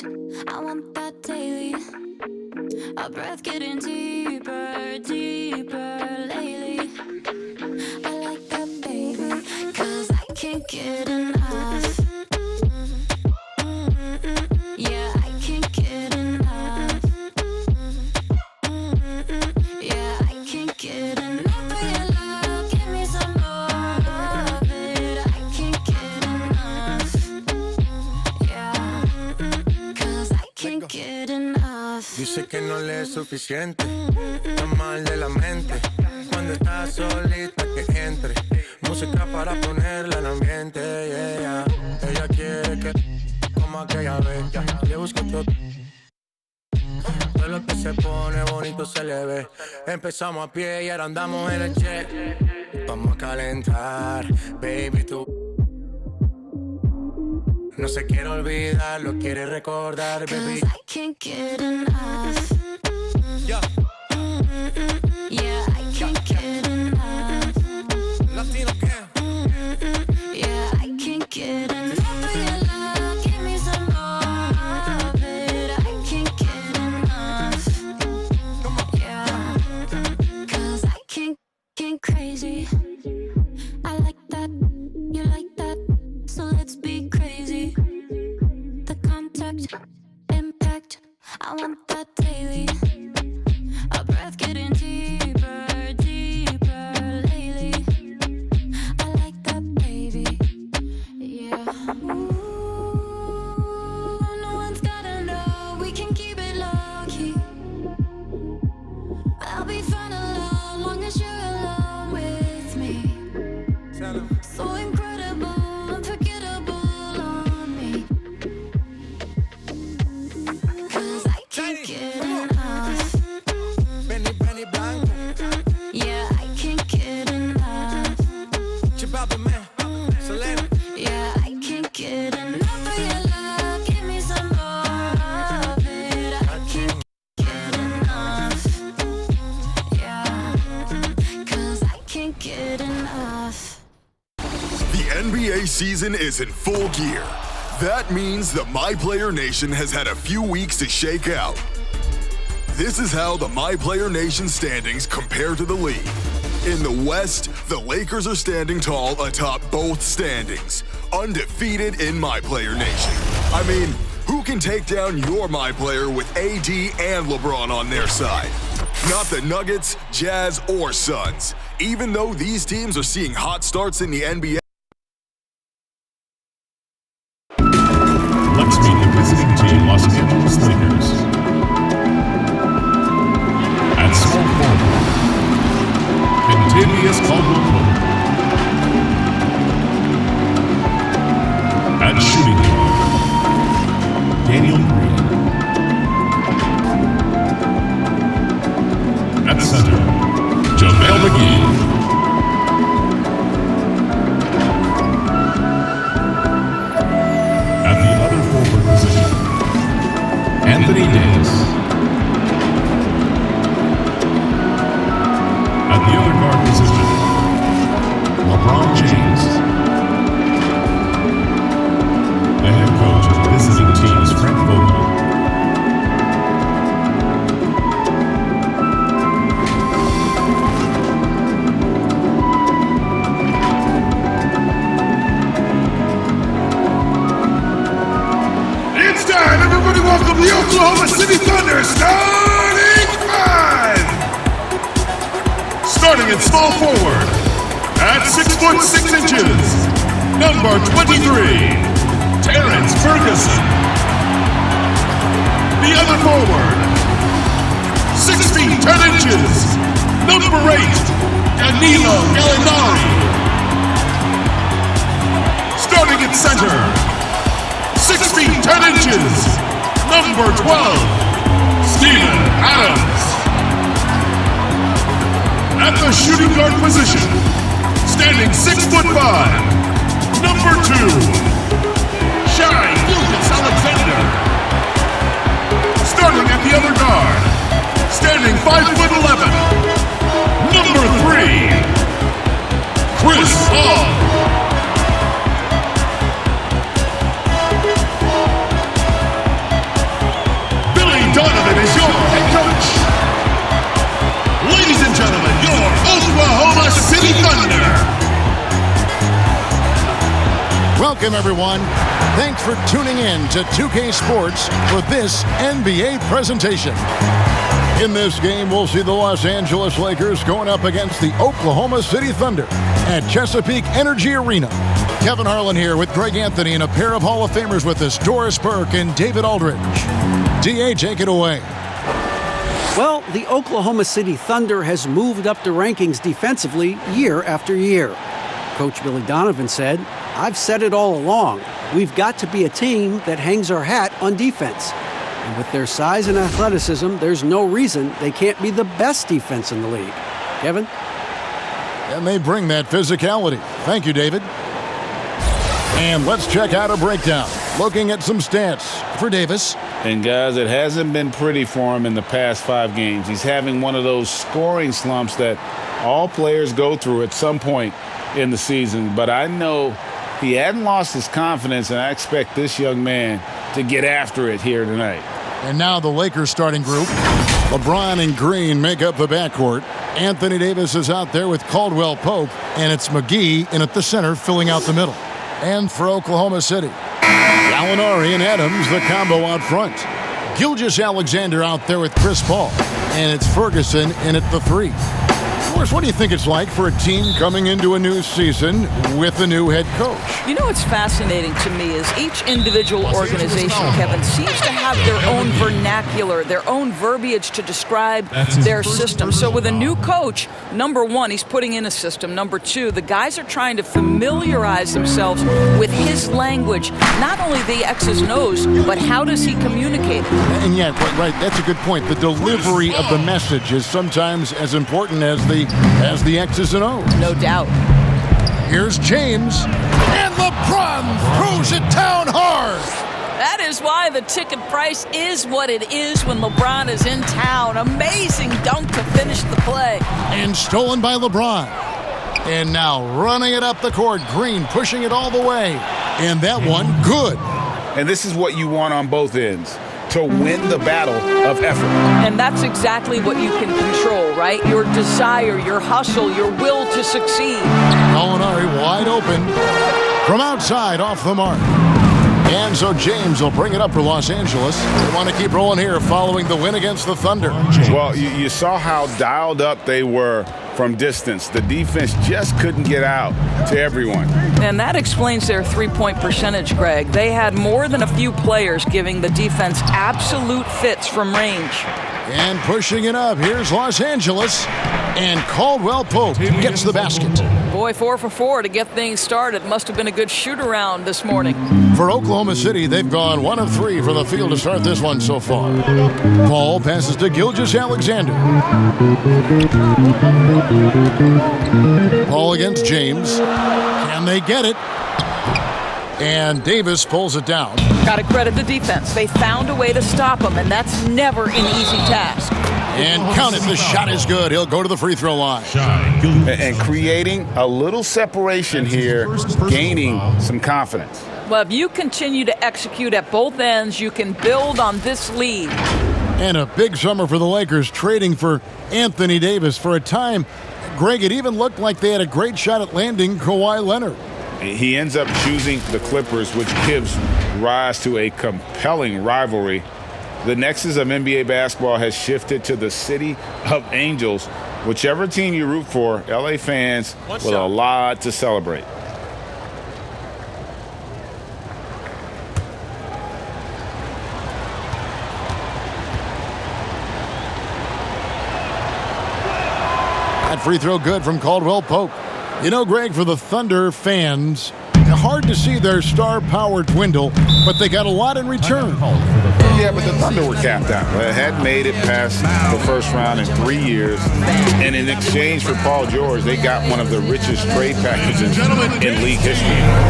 contact. I want that daily. Our breath getting deeper, deeper lately. I like that, baby, 'cause I can't get enough. Yeah, I can't get enough. Yeah, I can't get enough of your love. Give me some more of it. I can't get enough. Yeah, 'cause I can't get enough. Dice que no le es suficiente, está mal de la mente. Cuando está solita que entre, música para ponerla en ambiente, yeah. Ella quiere que como aquella vez, le busco todo. Todo lo que se pone bonito se le ve. Empezamos a pie y ahora andamos en el jet. Vamos a calentar, baby, tú. No se quiere olvidar, lo quiere recordar, baby. 'Cause I can't get enough. Yeah. Yeah, I can't get enough. Latino can. Yeah, I can't get enough of your love. Give me some more of it. I can't get enough. Yeah, 'cause I can't crazy. I like that, you like that, so let's be crazy. The contact, impact, I want that daily. Our breath getting deeper, deeper lately. I like that, baby. Yeah. Ooh, no one's gotta know. We can keep it low key. I'll be fine alone, long as you're alone with me. So incredible, unforgettable on me. 'Cause I can't get enough. Benny Blanco. Yeah, I can't get enough. Chipapi man, Selena. Yeah, I can't get enough of your love. Give me some more of it. I can't get enough. Yeah, 'cause I can't get enough. The NBA season is in full gear. That means the My Player Nation has had a few weeks to shake out. This is how the My Player Nation standings compare to the league. In the West, the Lakers are standing tall atop both standings, undefeated in My Player Nation. I mean, who can take down your My Player with AD and LeBron on their side? Not the Nuggets, Jazz, or Suns. Even though these teams are seeing hot starts in the NBA. Let's meet the visiting team, Los Angeles Lakers. At small forward, Kentavious Caldwell-Pope. At shooting guard, Daniel Green. At center, JaVale McGee. At the other forward position, Anthony Davis. At the other guard position, LeBron James. The head coach of the visiting team is Frank Vogel. It's time, everybody welcome the Oklahoma City Thunder starting five! Starting at small forward, at 6'6", number 23, Terrence Ferguson. The other forward, 6 feet 10 inches, number 8, Danilo Gallinari. Starting at center, 6 feet 10 inches, number 12, Steven Adams. At the shooting guard position, standing 6'5", number 2, Shai Gilgeous-Alexander. Starting at the other guard, standing 5'11", number 3, Chris Paul. Welcome, everyone. Thanks for tuning in to 2K Sports for this NBA presentation. In this game, we'll see the Los Angeles Lakers going up against the Oklahoma City Thunder at Chesapeake Energy Arena. Kevin Harlan here with Greg Anthony and a pair of Hall of Famers with us, Doris Burke and David Aldridge. DA, take it away. Well, the Oklahoma City Thunder has moved up the rankings defensively year after year. Coach Billy Donovan said, "I've said it all along. We've got to be a team that hangs our hat on defense. And with their size and athleticism, there's no reason they can't be the best defense in the league." Kevin? And they bring that physicality. Thank you, David. And let's check out a breakdown. Looking at some stats for Davis. And guys, it hasn't been pretty for him in the past 5 games. He's having one of those scoring slumps that all players go through at some point in the season. But I know he hadn't lost his confidence, and I expect this young man to get after it here tonight. And now the Lakers starting group. LeBron and Green make up the backcourt. Anthony Davis is out there with Caldwell Pope, and it's McGee in at the center filling out the middle. And for Oklahoma City, Gallinari and Adams, the combo out front. Gilgeous-Alexander out there with Chris Paul, and it's Ferguson in at the 3. Of course, what do you think it's like for a team coming into a new season with a new head coach? You know what's fascinating to me is each individual organization, Kevin, seems to have their own vernacular, their own verbiage to describe their system. So with a new coach, number one, he's putting in a system. Number two, the guys are trying to familiarize themselves with his language, not only the X's and O's, but how does he communicate? And yet, right, that's a good point. The delivery of the message is sometimes as important as the X's and O's. No doubt. Here's James, and LeBron throws it down hard. That is why the ticket price is what it is when LeBron is in town. Amazing dunk to finish the play. And stolen by LeBron. And now running it up the court, Green pushing it all the way. And that one, good. And this is what you want on both ends, to win the battle of effort. And that's exactly what you can control, right? Your desire, your hustle, your will to succeed. Gallinari wide open from outside off the mark. And so James will bring it up for Los Angeles. They want to keep rolling here following the win against the Thunder. Well, you saw how dialed up they were from distance. The defense just couldn't get out to everyone. And that explains their three-point percentage, Greg. They had more than a few players giving the defense absolute fits from range. And pushing it up, here's Los Angeles. And Caldwell Pope gets the basket. Boy, 4 for 4 to get things started. Must have been a good shoot-around this morning. For Oklahoma City, they've gone 1 of 3 from the field to start this one so far. Paul passes to Gilgeous-Alexander. Paul against James. Can they get it? And Davis pulls it down. Got to credit the defense. They found a way to stop him, and that's never an easy task. And count it, the shot is good. He'll go to the free throw line. And creating a little separation here, gaining some confidence. Well, if you continue to execute at both ends, you can build on this lead. And a big summer for the Lakers, trading for Anthony Davis. For a time, Greg, it even looked like they had a great shot at landing Kawhi Leonard. He ends up choosing the Clippers, which gives rise to a compelling rivalry. The nexus of NBA basketball has shifted to the city of angels. Whichever team you root for, LA fans will have a lot to celebrate. That free throw good from Caldwell Pope. You know, Greg, for the Thunder fans, hard to see their star power dwindle, but they got a lot in return. Yeah, but the Thunder were capped out. They hadn't made it past the first round in 3 years. And in exchange for Paul George, they got one of the richest trade packages in league history.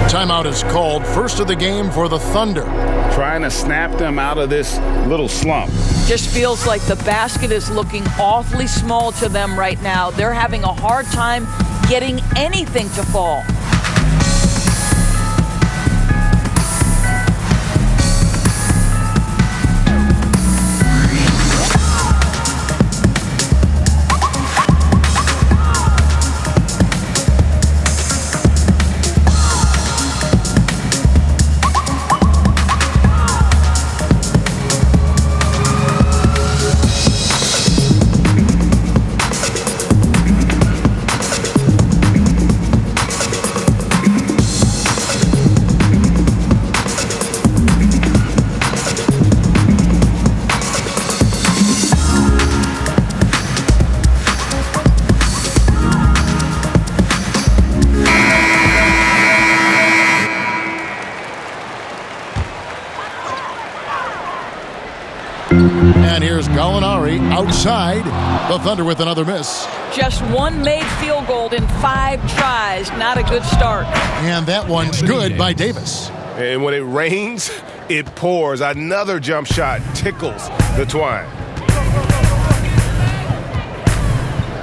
Timeout is called. First of the game for the Thunder. Trying to snap them out of this little slump. Just feels like the basket is looking awfully small to them right now. They're having a hard time getting anything to fall. And here's Gallinari outside. The Thunder with another miss. Just one made field goal in 5 tries. Not a good start. And that one's good by Davis. And when it rains, it pours. Another jump shot tickles the twine.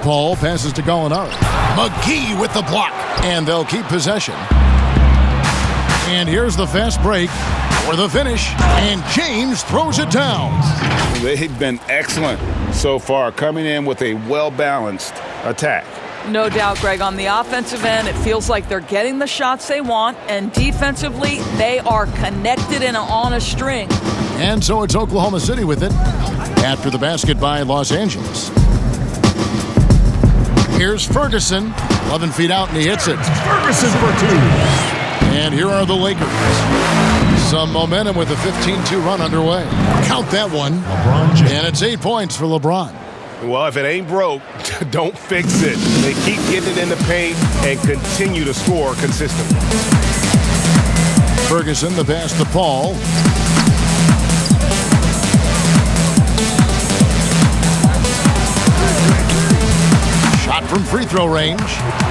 Paul passes to Gallinari. McGee with the block. And they'll keep possession. And here's the fast break for the finish. And James throws it down. They've been excellent so far, coming in with a well-balanced attack. No doubt, Greg. On the offensive end, it feels like they're getting the shots they want, and defensively, they are connected and on a string. And so it's Oklahoma City with it after the basket by Los Angeles. Here's Ferguson, 11 feet out, and he hits it. Ferguson for 2. And here are the Lakers. Some momentum with a 15-2 run underway. Count that one. And it's 8 points for LeBron. Well, if it ain't broke, don't fix it. They keep getting it in the paint and continue to score consistently. Ferguson, the pass to Paul. Shot from free throw range.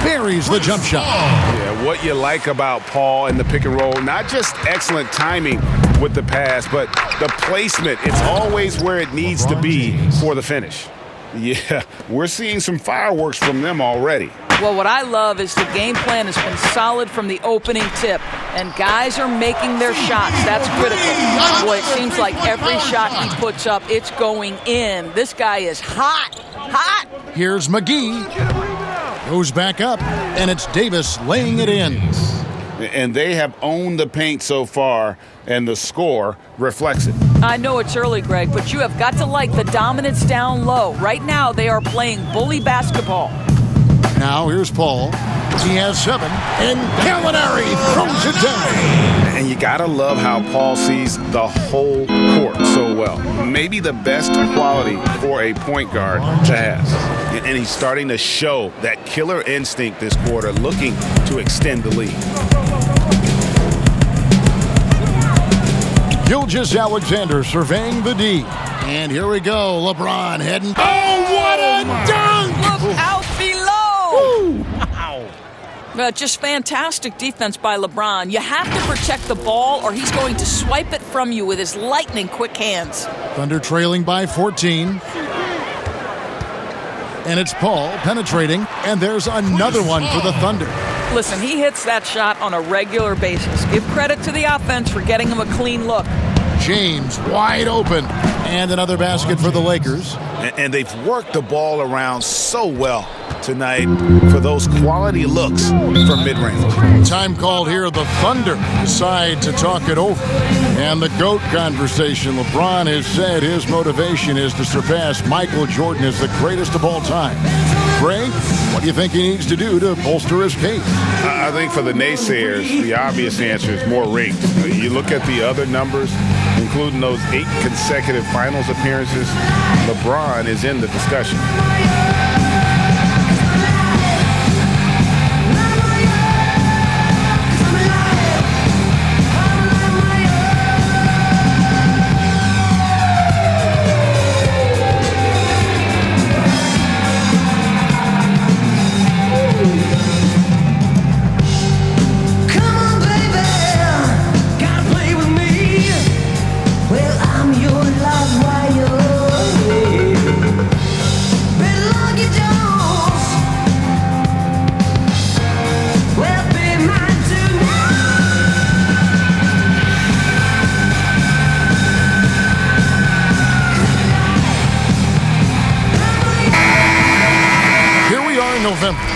Buries the jump shot. Yeah, what you like about Paul in the pick and roll, not just excellent timing with the pass, but the placement. It's always where it needs to be for the finish. Yeah, we're seeing some fireworks from them already. Well, what I love is the game plan has been solid from the opening tip, and guys are making their shots. That's critical. Boy, it seems like every shot he puts up, it's going in. This guy is hot, hot. Here's McGee. Goes back up, and it's Davis laying it in. And they have owned the paint so far, and the score reflects it. I know it's early, Greg, but you have got to like the dominance down low. Right now, they are playing bully basketball. Now here's Paul. He has 7, and Gallinari throws it down. And you gotta love how Paul sees the whole court so well. Maybe the best quality for a point guard to have. And he's starting to show that killer instinct this quarter, looking to extend the lead. Gilgeous-Alexander surveying the D. And here we go. LeBron heading. Oh, what a dunk! Look out below! Wow. Just fantastic defense by LeBron. You have to protect the ball or he's going to swipe it from you with his lightning quick hands. Thunder trailing by 14. And it's Paul penetrating. And there's another one for the Thunder. Listen, he hits that shot on a regular basis. Give credit to the offense for getting him a clean look. James wide open. And another basket for the Lakers. And they've worked the ball around so well tonight for those quality looks from mid-range. Time called here. The Thunder decide to talk it over. And the GOAT conversation. LeBron has said his motivation is to surpass Michael Jordan as the greatest of all time. Greg, what do you think he needs to do to bolster his case? I think for the naysayers, the obvious answer is more rings. You look at the other numbers, including those 8 consecutive finals appearances, LeBron is in the discussion.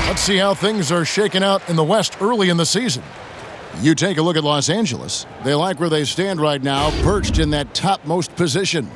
Let's see how things are shaking out in the West early in the season. You take a look at Los Angeles. They like where they stand right now, perched in that topmost position.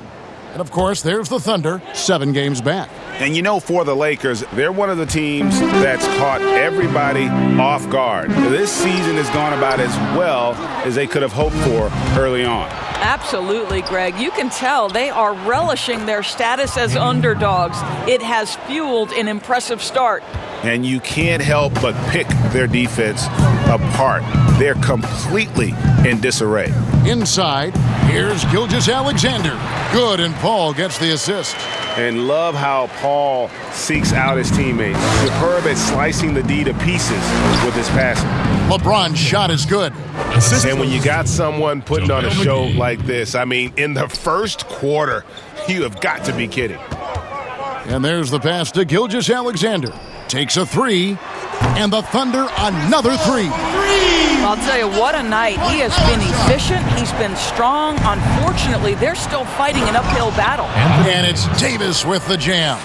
And, of course, there's the Thunder, 7 games back. And, you know, for the Lakers, they're one of the teams that's caught everybody off guard. This season has gone about as well as they could have hoped for early on. Absolutely, Greg. You can tell they are relishing their status as underdogs. It has fueled an impressive start. and you can't help but pick their defense apart. They're completely in disarray. Inside, here's Gilgeous-Alexander. Good, and Paul gets the assist. And love how Paul seeks out his teammates. Superb at slicing the D to pieces with his passing. LeBron's shot is good. And when you got someone putting on a show like this, I mean, in the first quarter, you have got to be kidding. And there's the pass to Gilgeous-Alexander. Takes a three, and the Thunder another three. I'll tell you, what a night. He has been efficient. He's been strong. Unfortunately, they're still fighting an uphill battle. And it's Davis with the jam.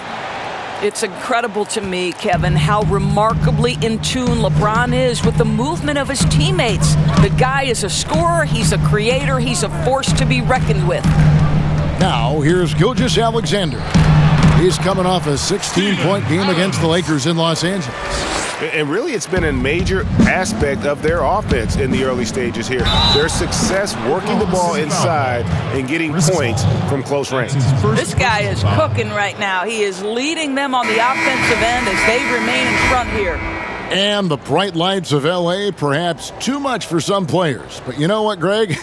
It's incredible to me, Kevin, how remarkably in tune LeBron is with the movement of his teammates. The guy is a scorer. He's a creator. He's a force to be reckoned with. Now, here's Gilgeous-Alexander. He's coming off a 16-point game against the Lakers in Los Angeles. And really, it's been a major aspect of their offense in the early stages here. Their success working the ball inside and getting points from close range. This guy is cooking right now. He is leading them on the offensive end as they remain in front here. And the bright lights of L.A., perhaps too much for some players. But you know what, Greg?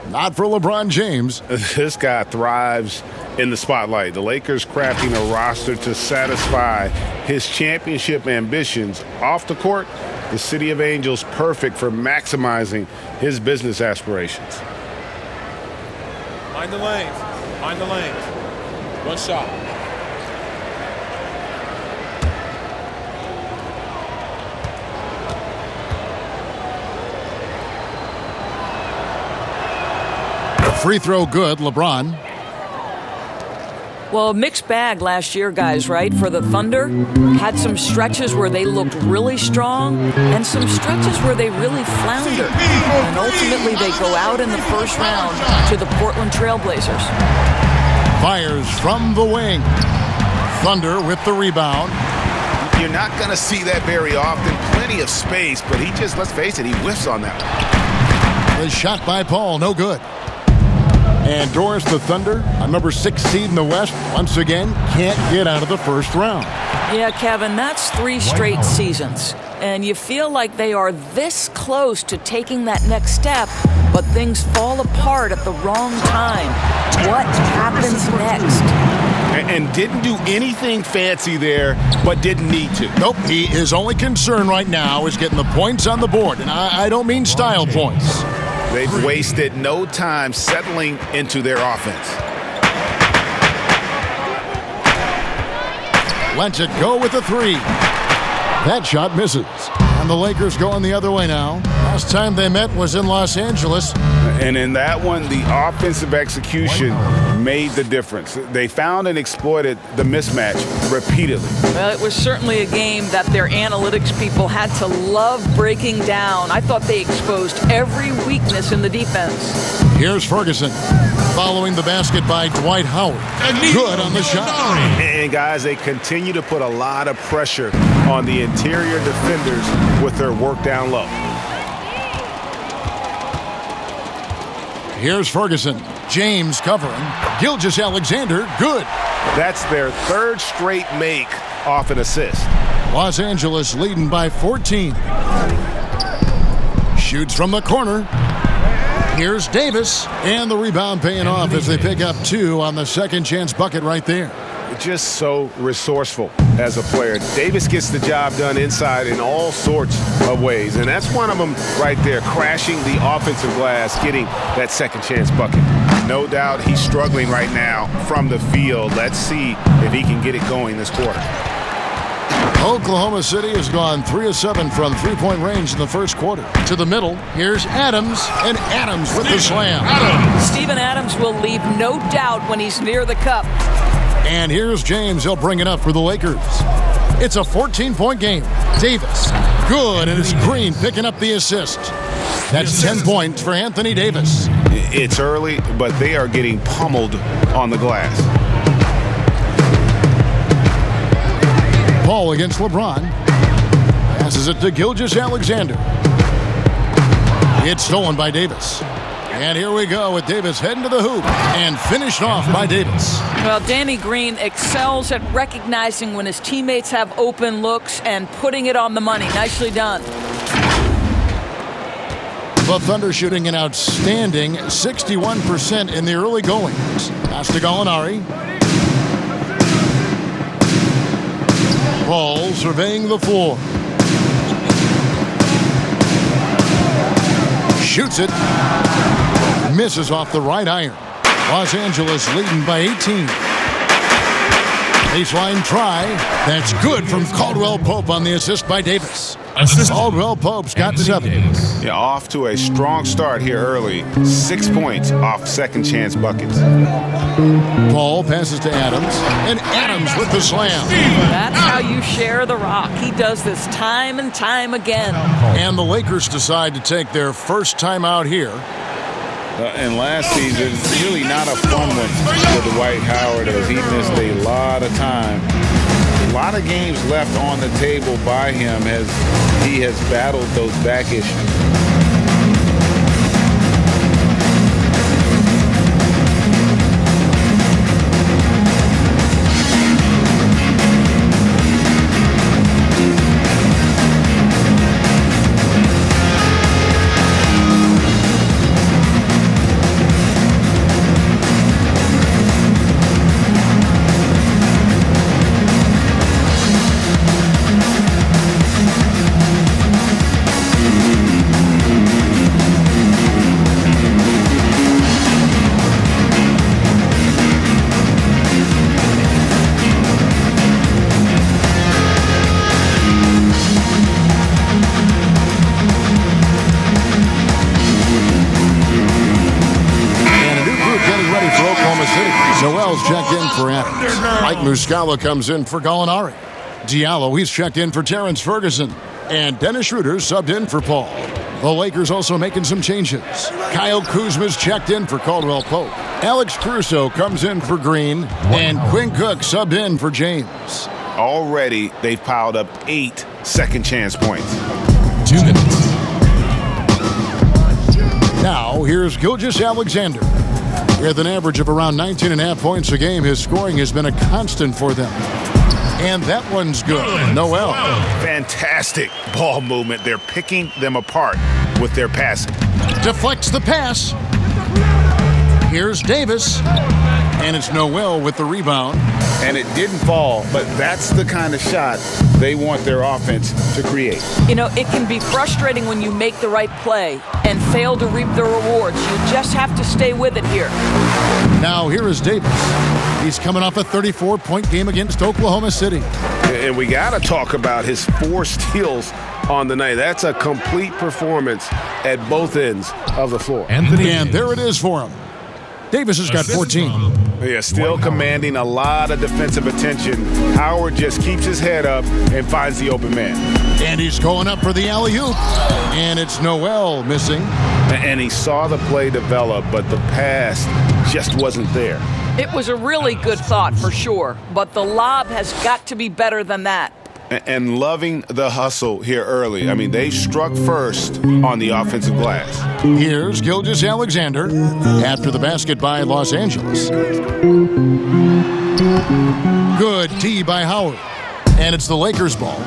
Not for LeBron James. This guy thrives in the spotlight. The Lakers crafting a roster to satisfy his championship ambitions. Off the court, the City of Angels perfect for maximizing his business aspirations. Mind the lanes. Mind the lanes. One shot. Free throw good, LeBron. Well, mixed bag last year, guys, right? For the Thunder, had some stretches where they looked really strong and some stretches where they really floundered. And ultimately, they go out in the first round to the Portland Trailblazers. Fires from the wing. Thunder with the rebound. You're not going to see that very often. Plenty of space, but he just, let's face it, he whiffs on that. The shot by Paul, no good. And Doris, the Thunder, a number 6 seed in the West, once again can't get out of the first round. Yeah, Kevin, that's 3 straight seasons. And you feel like they are this close to taking that next step, but things fall apart at the wrong time. What happens next? And didn't do anything fancy there, but didn't need to. Nope, his only concern right now is getting the points on the board. And I don't mean style points. They've wasted no time settling into their offense. Lets it go with a 3. That shot misses. And the Lakers going the other way now. Last time they met was in Los Angeles. And in that one, the offensive execution made the difference. They found and exploited the mismatch repeatedly. Well, it was certainly a game that their analytics people had to love breaking down. I thought they exposed every weakness in the defense. Here's Ferguson following the basket by Dwight Howard. Good on the shot. And guys, they continue to put a lot of pressure on the interior defenders with their work down low. Here's Ferguson. James covering. Gilgeous-Alexander, good. That's their 3rd straight make off an assist. Los Angeles leading by 14. Shoots from the corner. Here's Davis. And the rebound paying off as they pick up 2 on the second chance bucket right there. Just so resourceful as a player. Davis gets the job done inside in all sorts of ways, and that's one of them right there, crashing the offensive glass, getting that second chance bucket. No doubt he's struggling right now from the field. Let's see if he can get it going this quarter. Oklahoma City has gone 3 of 7 from three-point range in the first quarter. To the middle, here's Adams, and Adams with the slam. Steven Adams will leave no doubt when he's near the cup. And here's James. He'll bring it up for the Lakers. It's a 14-point game. Davis, good, and it's Green picking up the assist. That's 10 points for Anthony Davis. It's early, but they are getting pummeled on the glass. Paul against LeBron. Passes it to Gilgeous-Alexander. It's stolen by Davis. And here we go with Davis heading to the hoop and finished off by Davis. Well, Danny Green excels at recognizing when his teammates have open looks and putting it on the money. Nicely done. The Thunder shooting an outstanding 61% in the early goings. Pass to Gallinari. Ball surveying the floor. Shoots it. Misses off the right iron. Los Angeles leading by 18. Baseline try. That's good from Caldwell Pope on the assist by Davis. Caldwell Pope's got 7. Yeah, off to a strong start here early. 6 points off second chance buckets. Ball passes to Adams, and Adams with the slam. That's how you share the rock. He does this time and time again. And the Lakers decide to take their first time out here. And last season, really not a fun one for Dwight Howard as he missed a lot of time. A lot of games left on the table by him as he has battled those back issues. Checked in for Adams. Mike Muscala comes in for Gallinari. Diallo, he's checked in for Terrence Ferguson. And Dennis Schroeder subbed in for Paul. The Lakers also making some changes. Kyle Kuzma's checked in for Caldwell Pope. Alex Caruso comes in for Green. And Quinn Cook subbed in for James. Already, they've piled up 8 second chance points. 2 minutes. Now, here's Gilgeous-Alexander. With an average of around 19.5 points a game, his scoring has been a constant for them. And that one's good. Noel. Fantastic ball movement. They're picking them apart with their passing. Deflects the pass. Here's Davis. And it's Noel with the rebound. And it didn't fall, but that's the kind of shot they want their offense to create. You know, it can be frustrating when you make the right play and fail to reap the rewards. You just have to stay with it here. Now here is Davis. He's coming off a 34-point game against Oklahoma City. And we got to talk about his 4 steals on the night. That's a complete performance at both ends of the floor. And there it is for him. Davis has got 14. Yeah, still commanding a lot of defensive attention. Howard just keeps his head up and finds the open man. And he's going up for the alley-oop. And it's Noel missing. And he saw the play develop, but the pass just wasn't there. It was a really good thought for sure, but the lob has got to be better than that. And loving the hustle here early. I mean, they struck first on the offensive glass. Here's Gilgeous-Alexander after the basket by Los Angeles. Good D by Howard. And it's the Lakers' ball.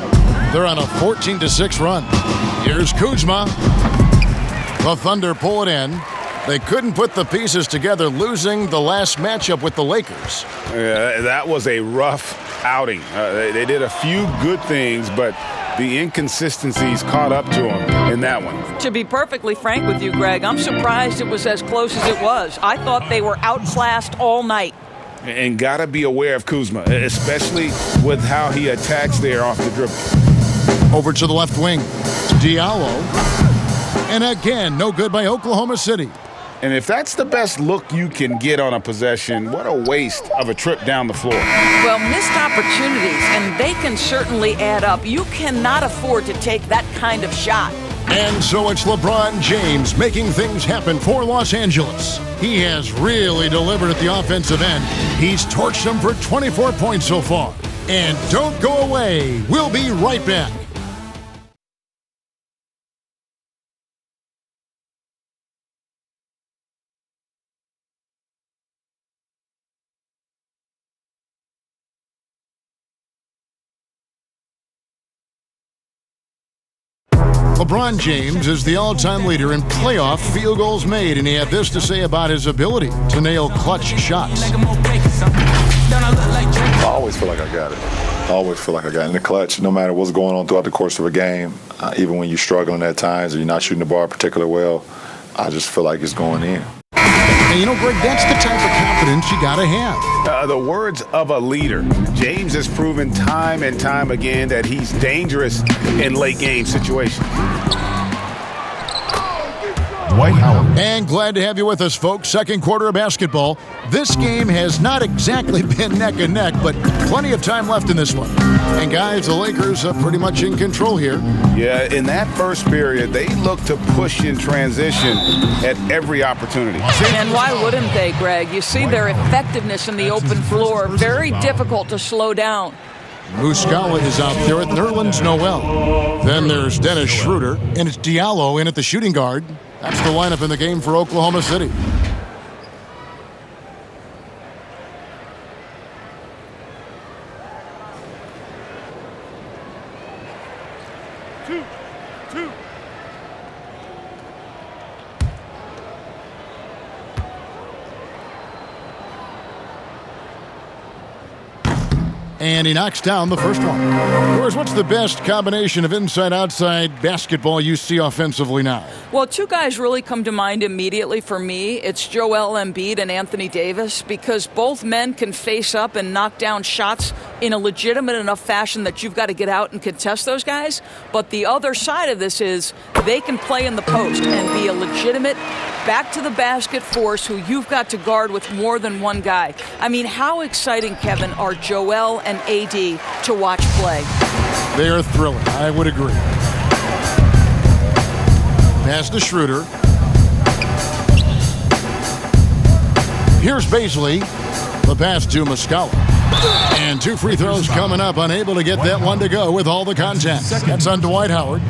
They're on a 14-6 run. Here's Kuzma. The Thunder pull it in. They couldn't put the pieces together, losing the last matchup with the Lakers. Yeah, that was a rough outing. They did a few good things, but the inconsistencies caught up to them in that one. To be perfectly frank with you, Greg, I'm surprised it was as close as it was. I thought they were outclassed all night. And got to be aware of Kuzma, especially with how he attacks there off the dribble. Over to the left wing. Diallo. And again, no good by Oklahoma City. And if that's the best look you can get on a possession, what a waste of a trip down the floor. Well, missed opportunities, and they can certainly add up. You cannot afford to take that kind of shot. And so it's LeBron James making things happen for Los Angeles. He has really delivered at the offensive end. He's torched them for 24 points so far. And don't go away. We'll be right back. LeBron James is the all-time leader in playoff field goals made, and he had this to say about his ability to nail clutch shots. I always feel like I got it. I always feel like I got it in the clutch, no matter what's going on throughout the course of a game. Even when you're struggling at times or you're not shooting the ball particularly well, I just feel like it's going in. And you know, Greg, that's the type of confidence you got to have. The words of a leader. James has proven time and time again that he's dangerous in late game situations. Dwight Howard. And glad to have you with us, folks. Second quarter of basketball. This game has not exactly been neck and neck, but plenty of time left in this one. And guys, the Lakers are pretty much in control here. Yeah, in that first period, they looked to push in transition at every opportunity. And why wouldn't they, Greg? You see their effectiveness in the open floor. Very difficult to slow down. Muscala is out there with Nerlens Noel. Then there's Dennis Schroeder, and it's Diallo in at the shooting guard. That's the lineup in the game for Oklahoma City. Two. And he knocks down the first one. Course, what's the best combination of inside-outside basketball you see offensively now? Well, two guys really come to mind immediately for me. It's Joel Embiid and Anthony Davis, because both men can face up and knock down shots in a legitimate enough fashion that you've got to get out and contest those guys. But the other side of this is they can play in the post and be a legitimate back-to-the-basket force who you've got to guard with more than one guy. I mean, how exciting, Kevin, are Joel and AD to watch play? They are thrilling. I would agree. Pass to Schroeder. Here's Baisley. The pass to Muscala. And two free throws coming up. Unable to get that one to go with all the contact. That's on Dwight Howard.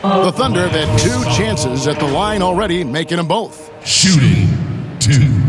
The Thunder have had two chances at the line already, making them both. Shooting 2.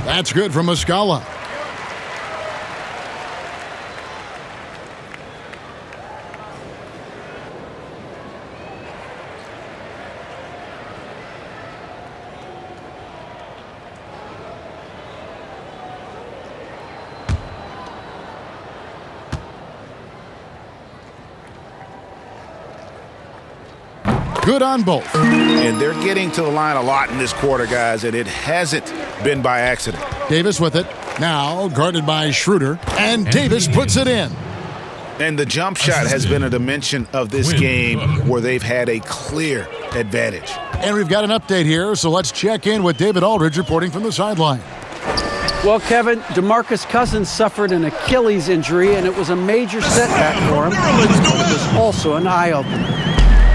That's good from Muscala. Good on both. And they're getting to the line a lot in this quarter, guys, and it hasn't been by accident. Davis with it. Now guarded by Schroeder. And Davis puts it in. And the jump shot has been a dimension of this game where they've had a clear advantage. And we've got an update here, so let's check in with David Aldridge reporting from the sideline. Well, Kevin, DeMarcus Cousins suffered an Achilles injury, and it was a major setback for him. It was also an eye-opener.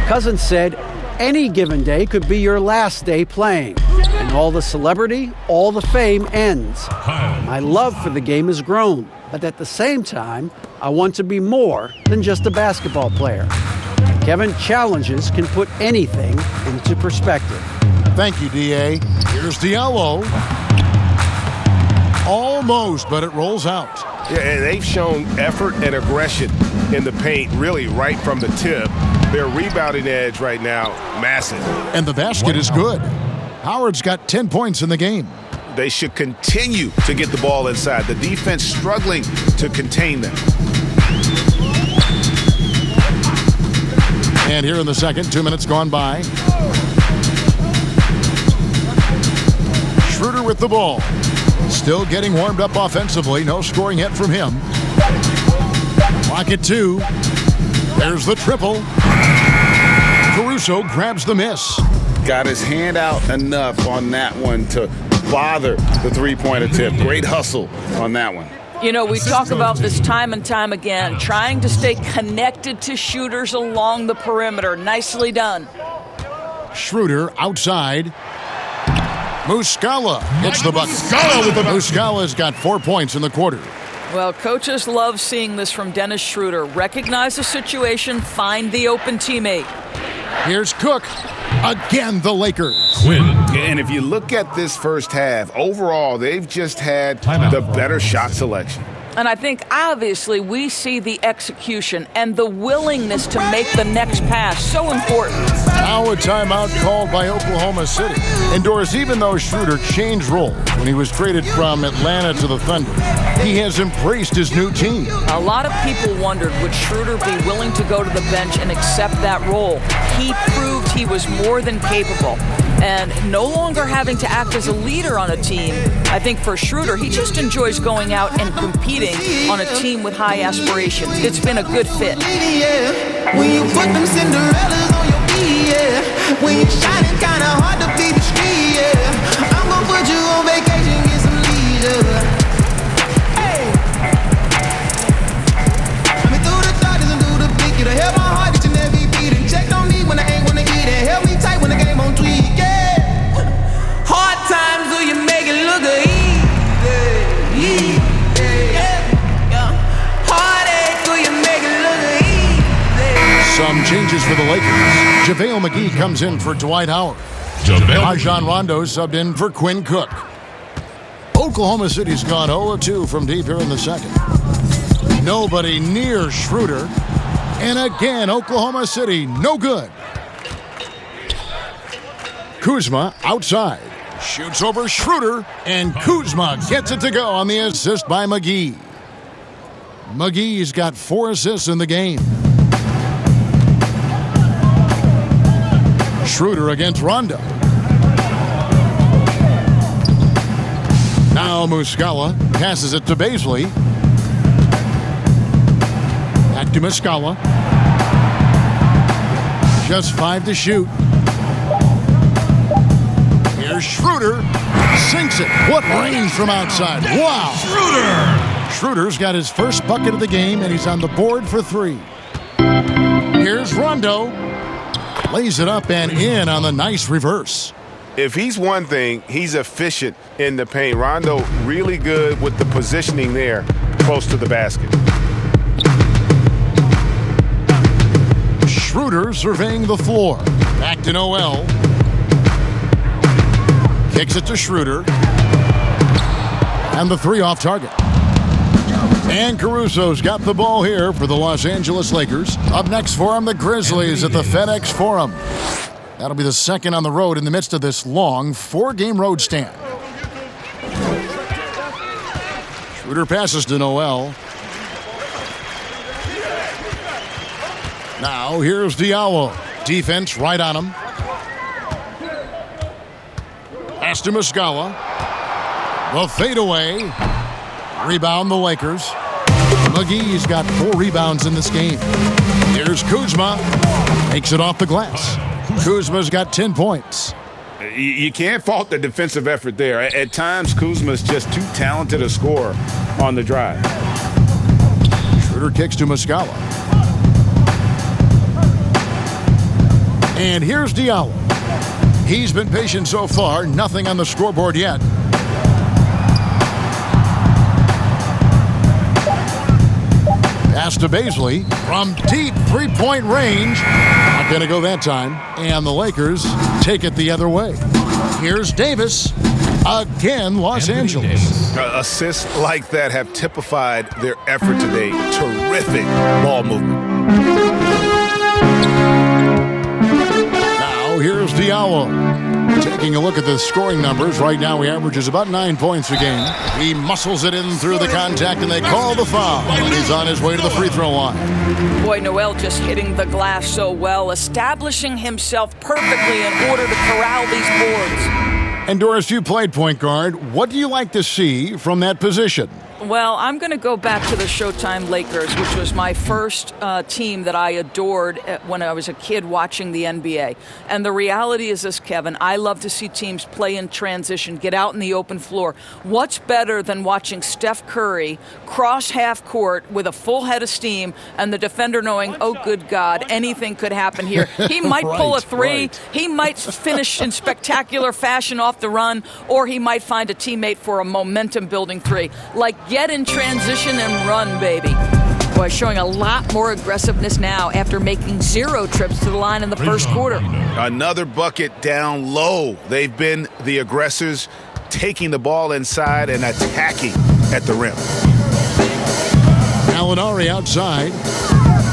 Cousins said, any given day could be your last day playing, and all the celebrity, all the fame ends. My love for the game has grown, but at the same time, I want to be more than just a basketball player. Kevin, challenges can put anything into perspective. Thank you, D.A. Here's Diallo. Almost, but it rolls out. Yeah, and they've shown effort and aggression in the paint, really right from the tip. Their rebounding edge right now, massive. And the basket is good. Howard's got 10 points in the game. They should continue to get the ball inside. The defense struggling to contain them. And here in the second, 2 minutes gone by. Schroeder with the ball. Still getting warmed up offensively. No scoring yet from him. Clock at 2. There's the triple. Caruso grabs the miss. Got his hand out enough on that one to bother the three-point attempt. Great hustle on that one. You know, we talk about this time and time again, trying to stay connected to shooters along the perimeter. Nicely done. Schroeder outside. Muscala hits the bucket. Muscala's got 4 points in the quarter. Well, coaches love seeing this from Dennis Schroeder. Recognize the situation, find the open teammate. Here's Cook. Again, the Lakers. Win. And if you look at this first half, overall, they've just had the better shot selection. And I think, obviously, we see the execution and the willingness to make the next pass so important. Now a timeout called by Oklahoma City. And Doris, even though Schroeder changed roles when he was traded from Atlanta to the Thunder, he has embraced his new team. A lot of people wondered, would Schroeder be willing to go to the bench and accept that role? He proved he was more than capable. And no longer having to act as a leader on a team, I think for Schroeder, he just enjoys going out and competing on a team with high aspirations. It's been a good fit. When you put them Cinderellas on your feet, yeah. When you shining, kinda hard to beat the street, yeah. I'm gonna put you on vacation, get some leisure. Hey. Let me through the darkness and through the bleak. You to help my heart get your every beat and check on me when I ain't wanna eat and help me tight when the game on tweak, yeah. Hard times do you make it look easy, yeah. Heartache do you make it look easy. Some changes for the Lakers. JaVale McGee comes in for Dwight Howard. Rajon Rondo subbed in for Quinn Cook. Oklahoma City's gone 0-2 from deep here in the second. Nobody near Schroeder. And again, Oklahoma City, no good. Kuzma outside. Shoots over Schroeder, and Kuzma gets it to go on the assist by McGee. McGee's got 4 assists in the game. Schroeder against Rondo. Now Muscala passes it to Baisley. Back to Muscala. Just 5 to shoot. Here's Schroeder. Sinks it. What range from outside. Wow. Schroeder's got his first bucket of the game, and he's on the board for 3. Here's Rondo. Lays it up and in on the nice reverse. If he's one thing, he's efficient in the paint. Rondo really good with the positioning there close to the basket. Schroeder surveying the floor. Back to Noel. Kicks it to Schroeder. And the 3 off target. And Caruso's got the ball here for the Los Angeles Lakers. Up next for them, the Grizzlies at the FedEx Forum. That'll be the second on the road in the midst of this long 4-game road stand. Schroeder passes to Noel. Now here's Diallo. Defense right on him. Pass to Muscala. The fadeaway. Rebound the Lakers. McGee's got 4 rebounds in this game. Here's Kuzma. Takes it off the glass. Kuzma's got 10 points. You can't fault the defensive effort there. At times, Kuzma's just too talented a scorer on the drive. Schroeder kicks to Muscala. And here's Diallo. He's been patient so far. Nothing on the scoreboard yet. Pass to Baisley from deep 3-point range. Not going to go that time. And the Lakers take it the other way. Here's Davis. Again, Los Angeles. Assists like that have typified their effort today. Terrific ball movement. Now here's Diallo. Taking a look at the scoring numbers, right now he averages about 9 points a game. He muscles it in through the contact, and they call the foul. He's on his way to the free throw line. Boy, Noel just hitting the glass so well, establishing himself perfectly in order to corral these boards. And Doris, you played point guard. What do you like to see from that position? Well, I'm going to go back to the Showtime Lakers, which was my first team that I adored when I was a kid watching the NBA. And the reality is this, Kevin, I love to see teams play in transition, get out in the open floor. What's better than watching Steph Curry cross half court with a full head of steam and the defender knowing, oh, good God, anything could happen here. He might pull a three, he might finish in spectacular fashion off the run, or he might find a teammate for a momentum-building three. Like, get in transition and run, baby. Boy, showing a lot more aggressiveness now after making 0 trips to the line in the first quarter. Another bucket down low. They've been the aggressors, taking the ball inside and attacking at the rim. Gallinari outside.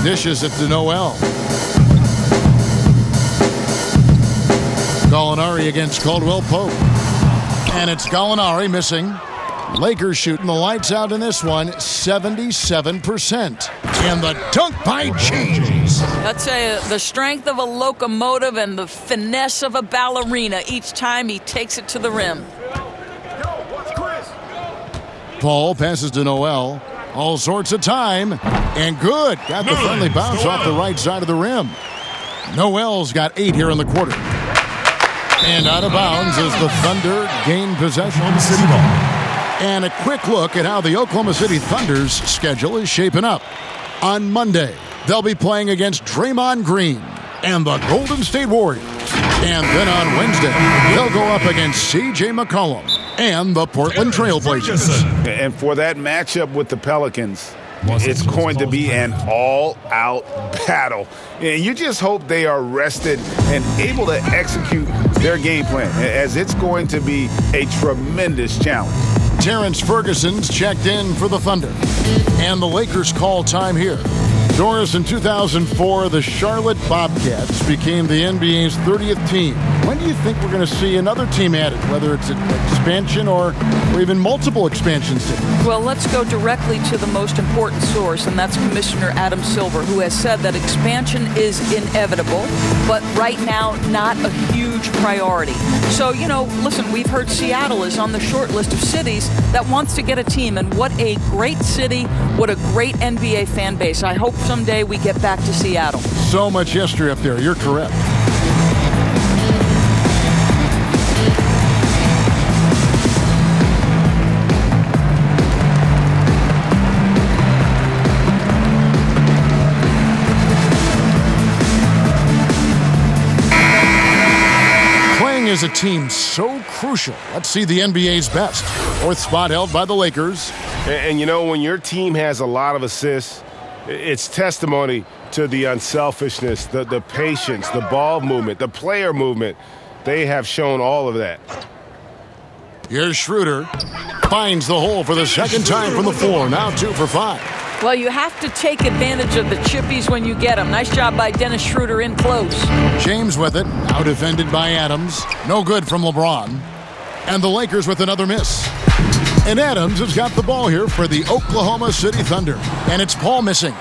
Dishes it to Noel. Gallinari against Caldwell Pope. And it's Gallinari missing. Lakers shooting the lights out in this one, 77%. And the dunk by James. I'd say the strength of a locomotive and the finesse of a ballerina each time he takes it to the rim. Paul passes to Noel. All sorts of time. And good. Got the friendly bounce off the right side of the rim. Noel's got 8 here in the quarter. And out of bounds as the Thunder gain possession of the city ball. And a quick look at how the Oklahoma City Thunder's schedule is shaping up. On Monday, they'll be playing against Draymond Green and the Golden State Warriors. And then on Wednesday, they'll go up against C.J. McCollum and the Portland Trailblazers. And for that matchup with the Pelicans, it's going to be an all-out battle. And you just hope they are rested and able to execute their game plan, as it's going to be a tremendous challenge. Terrence Ferguson's checked in for the Thunder. And the Lakers call time here. Doris, in 2004, the Charlotte Bobcats became the NBA's 30th team. When do you think we're going to see another team added, whether it's an expansion or even multiple expansions? Well, let's go directly to the most important source, and that's Commissioner Adam Silver, who has said that expansion is inevitable, but right now not a huge priority. So, listen, we've heard Seattle is on the short list of cities that wants to get a team, and what a great city, what a great NBA fan base. I hope someday we get back to Seattle. So much history up there. You're correct. Playing as a team so crucial. Let's see the NBA's best. 4th spot held by the Lakers. And when your team has a lot of assists, it's testimony to the unselfishness, the patience, the ball movement, the player movement. They have shown all of that. Here's Schroeder. Finds the hole for the second time from the floor. Now 2 for 5. Well, you have to take advantage of the chippies when you get them. Nice job by Dennis Schroeder in close. James with it. Now defended by Adams. No good from LeBron. And the Lakers with another miss. And Adams has got the ball here for the Oklahoma City Thunder. And it's Paul missing.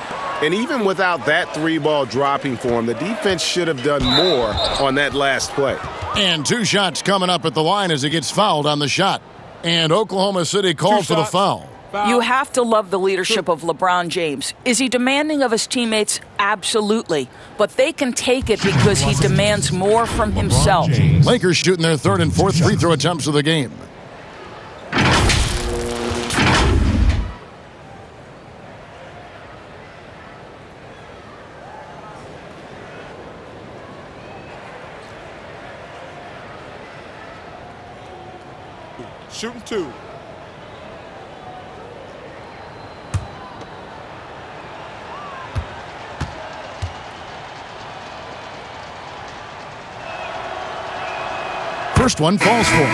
And even without that 3-ball dropping for him, the defense should have done more on that last play. And 2 shots coming up at the line as he gets fouled on the shot. And Oklahoma City called for the foul. You have to love the leadership of LeBron James. Is he demanding of his teammates? Absolutely. But they can take it because he demands more from himself. Lakers shooting their 3rd and 4th free throw attempts of the game. Shooting 2. First one falls for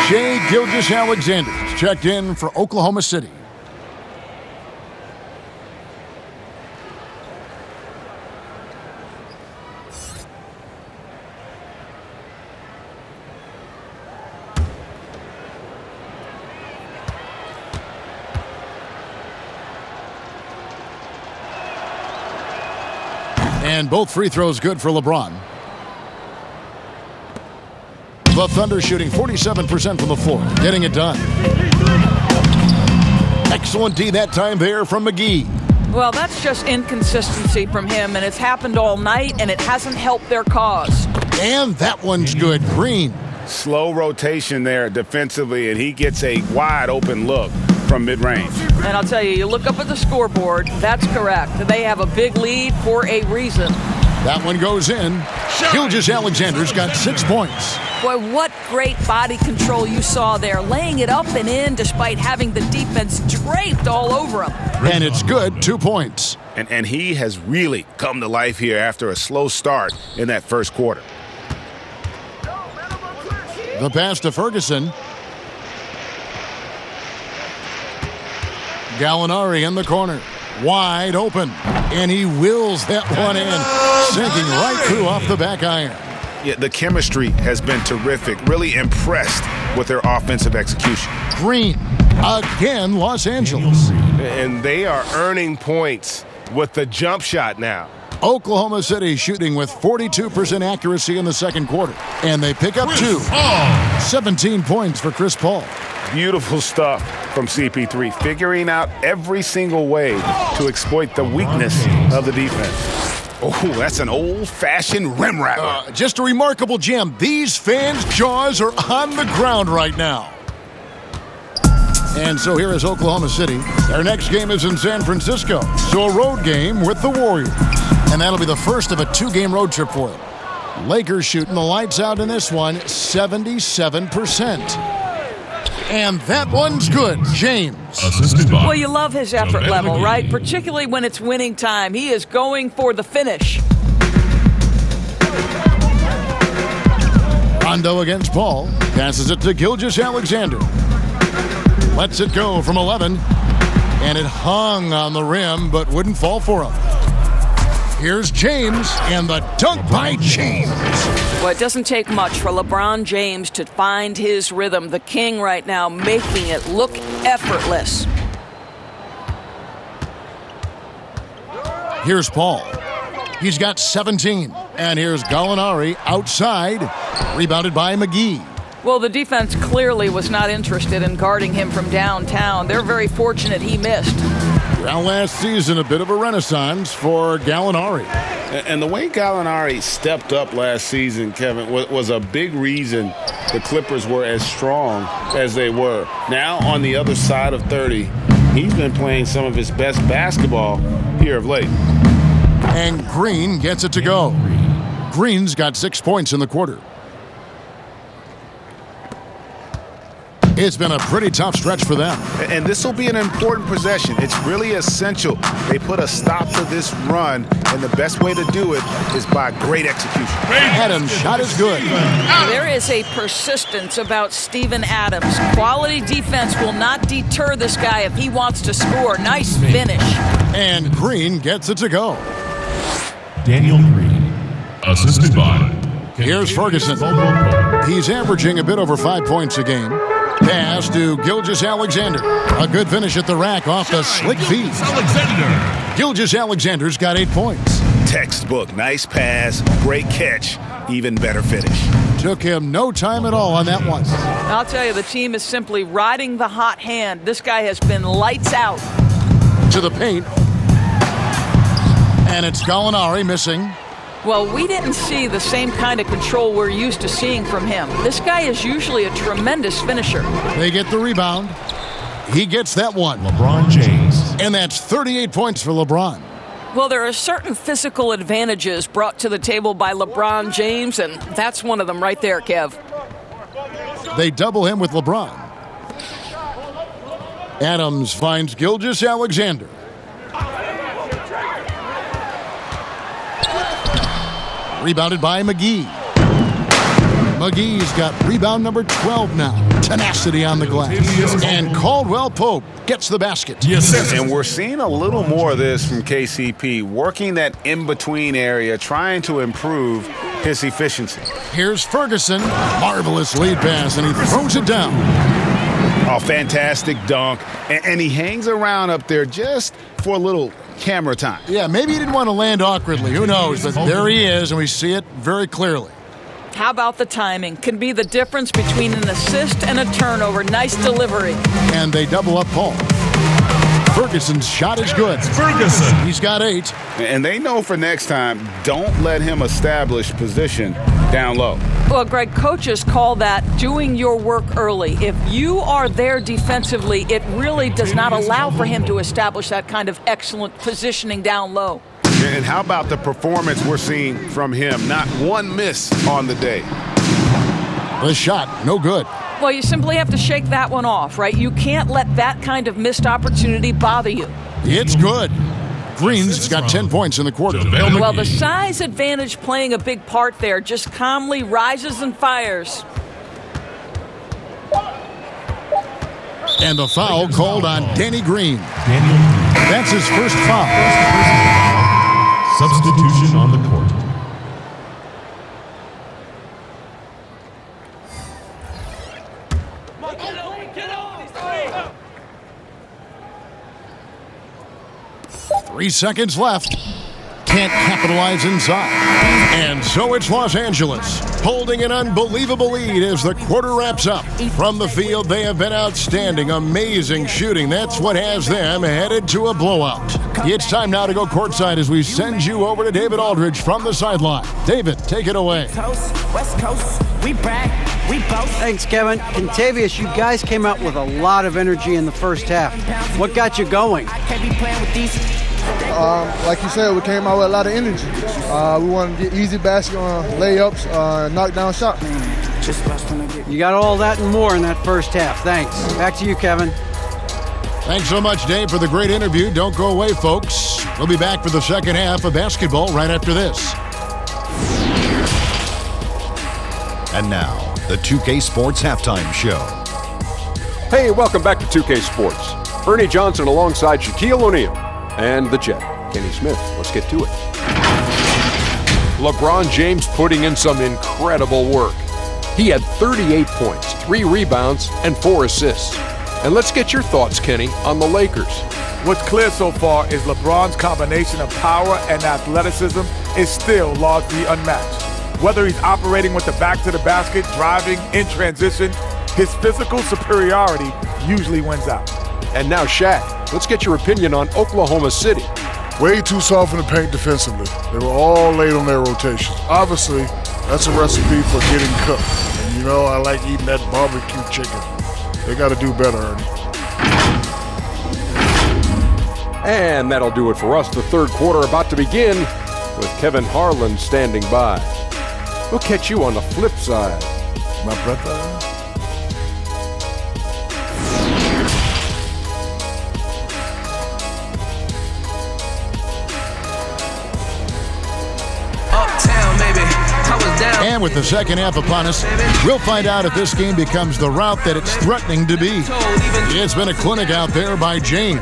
Shai Gilgeous-Alexander. Checked in for Oklahoma City. And both free throws good for LeBron. The Thunder shooting 47% from the floor, getting it done. Excellent D that time there from McGee. Well, that's just inconsistency from him, and it's happened all night, and it hasn't helped their cause. And that one's good. Green. Slow rotation there defensively, and he gets a wide open look from mid-range. And I'll tell you, you look up at the scoreboard, that's correct. They have a big lead for a reason. That one goes in. Gilgeous-Alexander's got 6 points. Boy, what great body control you saw there, laying it up and in despite having the defense draped all over him. And it's good, 2 points. And he has really come to life here after a slow start in that first quarter. The pass to Ferguson. Gallinari in the corner. Wide open. And he wills that one in, sinking right through off the back iron. Yeah, the chemistry has been terrific. Really impressed with their offensive execution. Green. Again, Los Angeles. And they are earning points with the jump shot now. Oklahoma City shooting with 42% accuracy in the second quarter. And they pick up 2. 17 points for Chris Paul. Beautiful stuff from CP3, figuring out every single way to exploit the weakness of the defense. Oh, that's an old-fashioned rim rattler. Just a remarkable gem. These fans' jaws are on the ground right now. And so here is Oklahoma City. Their next game is in San Francisco. So a road game with the Warriors. And that'll be the first of a 2-game road trip for them. Lakers shooting the lights out in this one, 77%. And that one's good. James. Well, you love his effort level, right? Particularly when it's winning time. He is going for the finish. Rondo against Paul. Passes it to Gilgeous-Alexander. Lets it go from 11. And it hung on the rim, but wouldn't fall for him. Here's James, and the dunk by James. Well, it doesn't take much for LeBron James to find his rhythm. The king right now making it look effortless. Here's Paul. He's got 17. And here's Gallinari outside, rebounded by McGee. Well, the defense clearly was not interested in guarding him from downtown. They're very fortunate he missed. Well, last season, a bit of a renaissance for Gallinari. And the way Gallinari stepped up last season, Kevin, was a big reason the Clippers were as strong as they were. Now, on the other side of 30, he's been playing some of his best basketball here of late. And Green gets it to go. Green's got 6 points in the quarter. It's been a pretty tough stretch for them. And this will be an important possession. It's really essential they put a stop to this run, and the best way to do it is by great execution. Adams' shot is good. There is a persistence about Steven Adams. Quality defense will not deter this guy if he wants to score. Nice finish. And Green gets it to go. Daniel Green, assisted by... Here's Ferguson. He's averaging a bit over 5 points a game. Pass to Gilgeous-Alexander. A good finish at the rack off the slick feed. Gilgeous-Alexander's got 8 points. Textbook, nice pass, great catch, even better finish. Took him no time at all on that one. I'll tell you, the team is simply riding the hot hand. This guy has been lights out. To the paint. And it's Gallinari missing. Well, we didn't see the same kind of control we're used to seeing from him. This guy is usually a tremendous finisher. They get the rebound. He gets that one. LeBron James. And that's 38 points for LeBron. Well, there are certain physical advantages brought to the table by LeBron James, and that's one of them right there, Kev. They double him with LeBron. Adams finds Gilgeous-Alexander. Rebounded by McGee. McGee's got rebound number 12 now. Tenacity on the glass. And Caldwell Pope gets the basket. Yes. And we're seeing a little more of this from KCP, working that in-between area, trying to improve his efficiency. Here's Ferguson. Marvelous lead pass, and he throws it down. Oh, fantastic dunk. And he hangs around up there just for a little camera time. Yeah, maybe he didn't want to land awkwardly. Who knows? But there he is, and we see it very clearly. How about the timing? Can be the difference between an assist and a turnover. Nice delivery. And they double up Paul. Ferguson's shot is good. Ferguson. He's got 8. And they know for next time, don't let him establish position down low. Well, Greg, coaches call that doing your work early. If you are there defensively, it really does not allow for him to establish that kind of excellent positioning down low. And how about the performance we're seeing from him? Not one miss on the day. The shot, no good. Well, you simply have to shake that one off, right? You can't let that kind of missed opportunity bother you. It's good. Green's got 10 points in the quarter. Well, the size advantage playing a big part there, just calmly rises and fires. And the foul called on Danny Green. Daniel. That's his first foul. Substitution on the court. Three seconds left. Can't capitalize inside. And so it's Los Angeles, holding an unbelievable lead as the quarter wraps up. From the field, they have been outstanding. Amazing shooting. That's what has them headed to a blowout. It's time now to go courtside as we send you over to David Aldridge from the sideline. David, take it away. West Coast, we back, we both. Thanks, Kevin. Contavious, you guys came out with a lot of energy in the first half. What got you going? I can't be playing with these. Like you said, we came out with a lot of energy. We wanted to get easy basket layups, knock down shots. You got all that and more in that first half. Thanks. Back to you, Kevin. Thanks so much, Dave, for the great interview. Don't go away, folks. We'll be back for the second half of basketball right after this. And now, the 2K Sports Halftime Show. Hey, welcome back to 2K Sports. Ernie Johnson alongside Shaquille O'Neal and the Jet, Kenny Smith. Let's get to it. LeBron James putting in some incredible work. He had 38 points, 3 rebounds, and 4 assists. And let's get your thoughts, Kenny, on the Lakers. What's clear so far is LeBron's combination of power and athleticism is still largely unmatched. Whether he's operating with the back to the basket, driving, in transition, his physical superiority usually wins out. And now, Shaq, let's get your opinion on Oklahoma City. Way too soft in the paint defensively. They were all late on their rotations. Obviously, that's a recipe for getting cooked. And you know, I like eating that barbecue chicken. They got to do better, Ernie. And that'll do it for us. The third quarter about to begin with Kevin Harlan standing by. We'll catch you on the flip side. My brother. And with the second half upon us, we'll find out if this game becomes the route that it's threatening to be. It's been a clinic out there by James.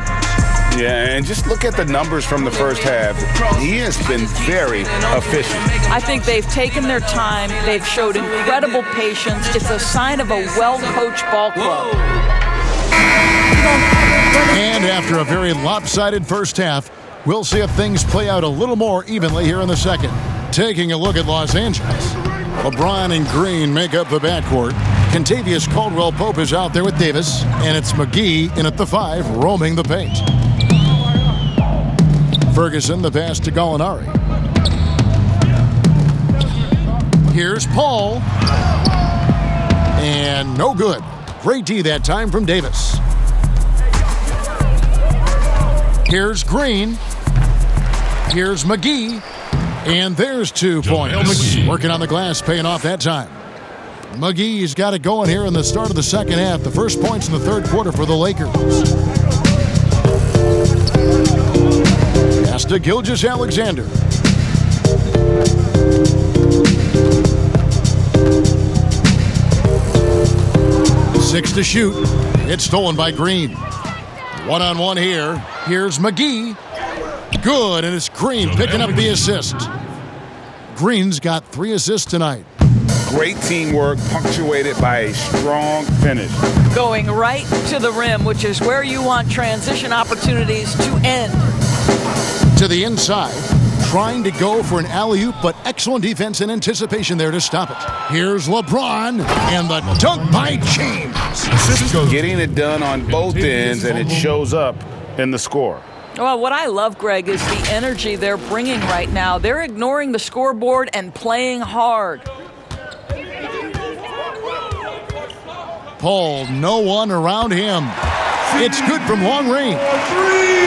Yeah, and just look at the numbers from the first half. He has been very efficient. I think they've taken their time. They've showed incredible patience. It's a sign of a well-coached ball club. And after a very lopsided first half, we'll see if things play out a little more evenly here in the second. Taking a look at Los Angeles, LeBron and Green make up the backcourt. Contavious Caldwell-Pope is out there with Davis, and it's McGee in at the 5, roaming the paint. Ferguson, the pass to Gallinari. Here's Paul. And no good. Great D that time from Davis. Here's Green. Here's McGee. And there's 2 points. Working on the glass, paying off that time. McGee's got it going here in the start of the second half. The first points in the third quarter for the Lakers. Pass to Gilgeous-Alexander. Six to shoot. It's stolen by Green. One-on-one here. Here's McGee. Good, and it's Green picking up the assist. Green's got 3 assists tonight. Great teamwork punctuated by a strong finish. Going right to the rim, which is where you want transition opportunities to end. To the inside, trying to go for an alley-oop, but excellent defense and anticipation there to stop it. Here's LeBron, and the dunk by James. Getting it done on both ends, and it shows up in the score. Well, what I love, Greg, is the energy they're bringing right now. They're ignoring the scoreboard and playing hard. Paul, no one around him. It's good from long range.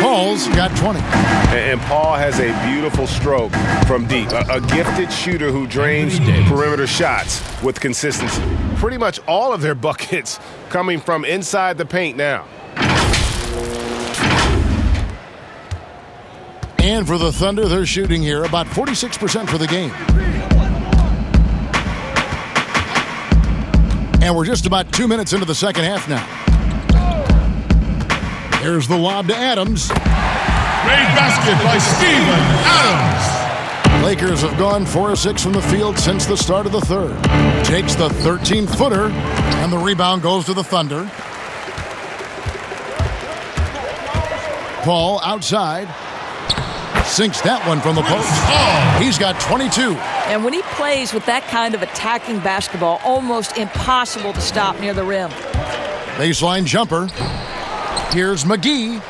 Paul's got 20. And Paul has a beautiful stroke from deep. A gifted shooter who drains perimeter shots with consistency. Pretty much all of their buckets coming from inside the paint now. And for the Thunder, they're shooting here about 46% for the game. And we're just about 2 minutes into the second half now. Here's the lob to Adams. Made basket by Steven Adams. Lakers have gone 4 of 6 from the field since the start of the third. Takes the 13-footer, and the rebound goes to the Thunder. Paul outside. Sinks that one from the post. He's got 22. And when he plays with that kind of attacking basketball, almost impossible to stop near the rim. Baseline jumper. Here's McGee.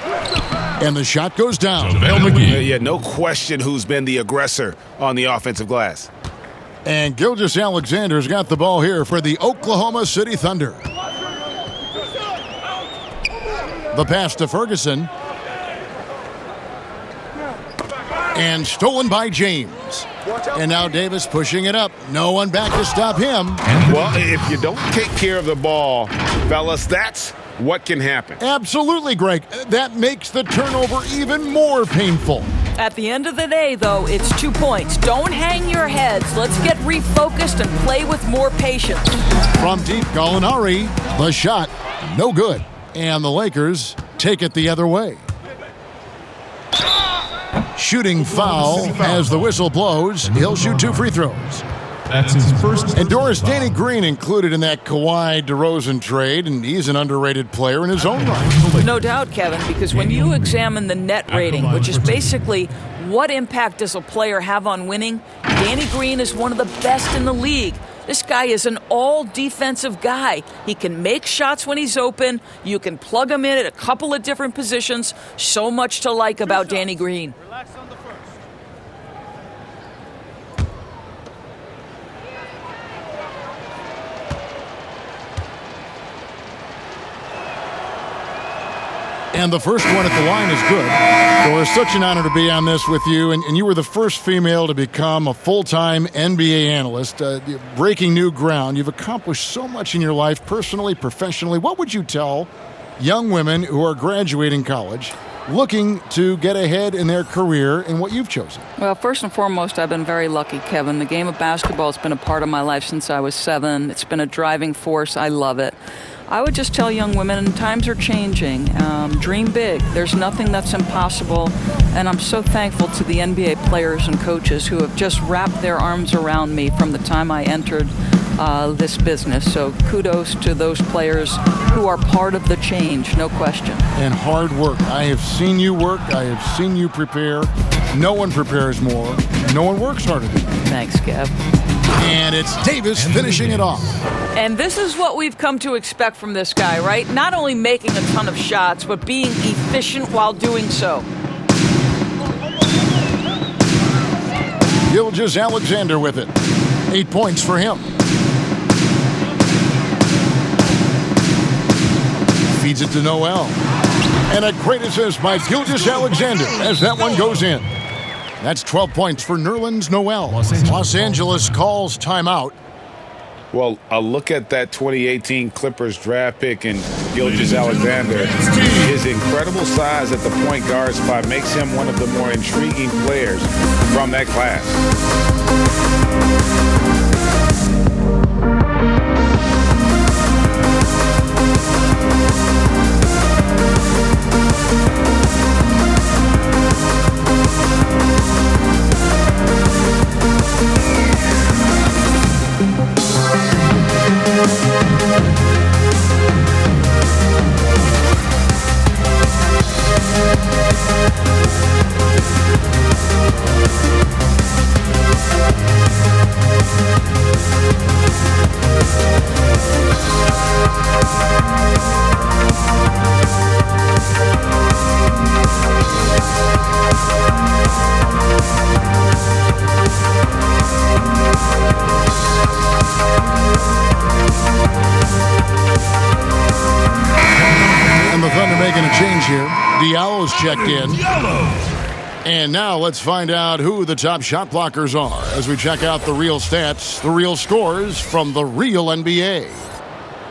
And the shot goes down. Yeah, no question who's been the aggressor on the offensive glass. And Gilgeous-Alexander's got the ball here for the Oklahoma City Thunder. The pass to Ferguson. And stolen by James. And now Davis pushing it up. No one back to stop him. Well, if you don't take care of the ball, fellas, that's what can happen. Absolutely, Greg. That makes the turnover even more painful. At the end of the day, though, it's 2 points. Don't hang your heads. Let's get refocused and play with more patience. From deep, Gallinari. The shot, no good. And the Lakers take it the other way. Shooting foul as the whistle blows. He'll shoot 2 free throws. That's his first. And Doris, Danny Green included in that Kawhi DeRozan trade, and he's an underrated player in his own right. No doubt, Kevin, because when you examine the net rating, which is basically what impact does a player have on winning, Danny Green is one of the best in the league. This guy is an all-defensive guy. He can make shots when he's open. You can plug him in at a couple of different positions. So much to like about Danny Green. Relax on the first. And the first one at the line is good. So it's such an honor to be on this with you. And you were the first female to become a full-time NBA analyst, breaking new ground. You've accomplished so much in your life, personally, professionally. What would you tell young women who are graduating college, looking to get ahead in their career in what you've chosen? Well, first and foremost, I've been very lucky, Kevin. The game of basketball has been a part of my life since I was 7. It's been a driving force. I love it. I would just tell young women, times are changing. Dream big. There's nothing that's impossible. And I'm so thankful to the NBA players and coaches who have just wrapped their arms around me from the time I entered this business. So kudos to those players who are part of the change, no question. And hard work. I have seen you work. I have seen you prepare. No one prepares more. No one works harder than you. Thanks, Kev. And it's Davis finishing it off. And this is what we've come to expect from this guy, right? Not only making a ton of shots, but being efficient while doing so. Gilgeous-Alexander with it. 8 points for him. Feeds it to Noel. And a great assist by Gilgeous-Alexander as that one goes in. That's 12 points for Nerlens Noel. Los Angeles calls timeout. Well, a look at that 2018 Clippers draft pick and Gilgeous-Alexander. His incredible size at the point guard spot makes him one of the more intriguing players from that class. Diallo's checked in. And now let's find out who the top shot blockers are as we check out the real stats, the real scores from the real NBA.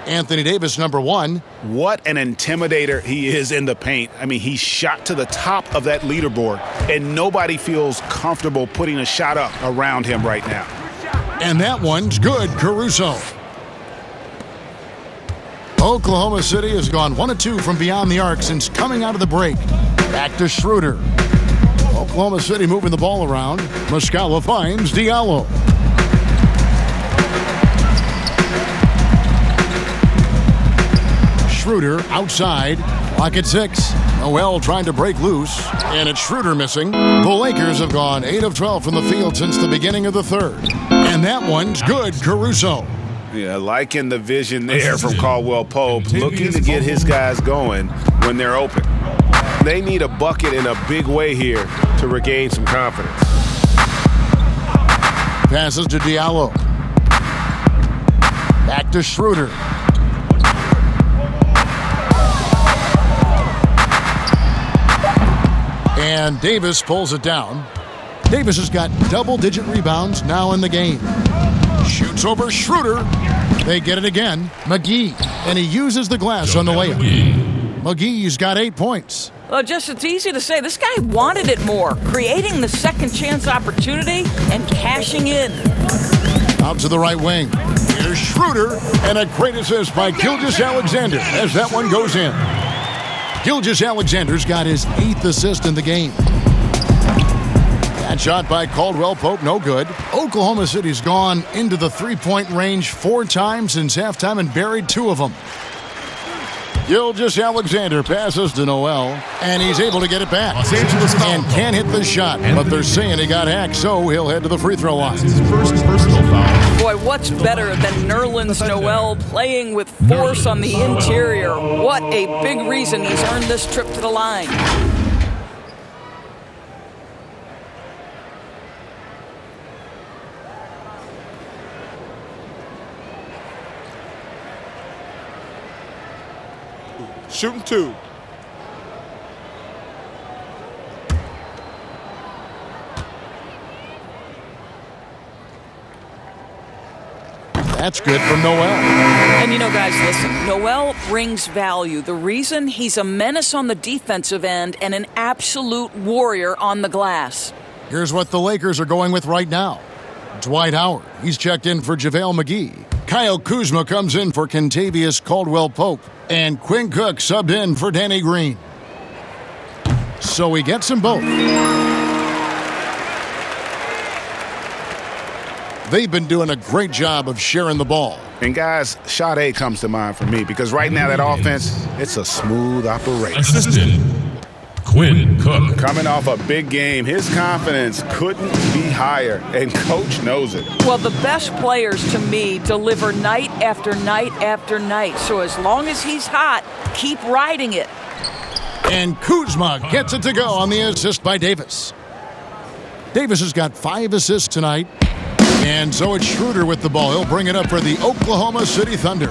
Anthony Davis, number 1. What an intimidator he is in the paint. I mean, he shot to the top of that leaderboard, and nobody feels comfortable putting a shot up around him right now. And that one's good, Caruso. Oklahoma City has gone 1 of 2 from beyond the arc since coming out of the break. Back to Schroeder. Oklahoma City moving the ball around. Muscala finds Diallo. Schroeder outside. Clock at 6. Noel trying to break loose. And it's Schroeder missing. The Lakers have gone 8 of 12 from the field since the beginning of the third. And that one's good, Caruso. Yeah, liking the vision there from Caldwell Pope, looking to get his guys going when they're open. They need a bucket in a big way here to regain some confidence. Passes to Diallo. Back to Schroeder. And Davis pulls it down. Davis has got double-digit rebounds now in the game. Shoots over Schroeder. They get it again. McGee. And he uses the glass on the layup. McGee's got 8 points. Well, just it's easy to say. This guy wanted it more, creating the second chance opportunity and cashing in. Out to the right wing. Here's Schroeder. And a great assist by Gilgeous-Alexander as that one goes in. Gilgeous-Alexander's got his 8th assist in the game. That shot by Caldwell Pope, no good. Oklahoma City's gone into the three-point range 4 times since halftime and buried 2 of them. Gilgeous-Alexander passes to Noel, and he's able to get it back. And can't hit the shot, but they're saying he got hacked, so he'll head to the free throw line. His first personal foul. Boy, what's better than Nerlens Noel playing with force on the interior? What a big reason he's earned this trip to the line. Shooting 2. That's good from Noel. And you know, guys, listen, Noel brings value. The reason he's a menace on the defensive end and an absolute warrior on the glass. Here's what the Lakers are going with right now. Dwight Howard, he's checked in for JaVale McGee. Kyle Kuzma comes in for Kentavious Caldwell-Pope. And Quinn Cook subbed in for Danny Green. So he gets them both. They've been doing a great job of sharing the ball. And guys, Sade comes to mind for me because right now that offense, it's a smooth operation. Assistant, Quinn Cook. Coming off a big game, his confidence couldn't be higher, and coach knows it. Well, the best players to me deliver night after night after night. So as long as he's hot, keep riding it. And Kuzma gets it to go on the assist by Davis. Davis has got 5 assists tonight. And so it's Schroeder with the ball. He'll bring it up for the Oklahoma City Thunder.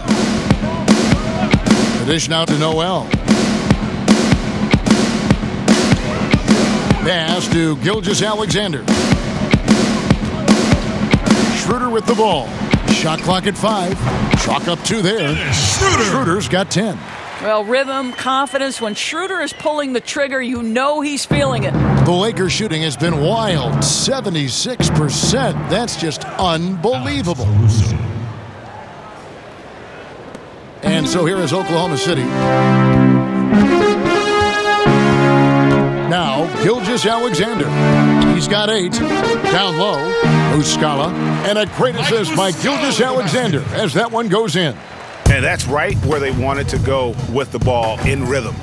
The dish now to Noel. Pass to Gilgeous-Alexander. Schroeder with the ball. Shot clock at 5. Chalk up 2 there. Schroeder's got 10. Well, rhythm, confidence. When Schroeder is pulling the trigger, you know he's feeling it. The Lakers shooting has been wild. 76%. That's just unbelievable. And so here is Oklahoma City. Now, Gilgeous-Alexander. He's got 8. Down low, Muscala. And a great assist by Gilgeous-Alexander as that one goes in. And that's right where they wanted to go with the ball, in rhythm.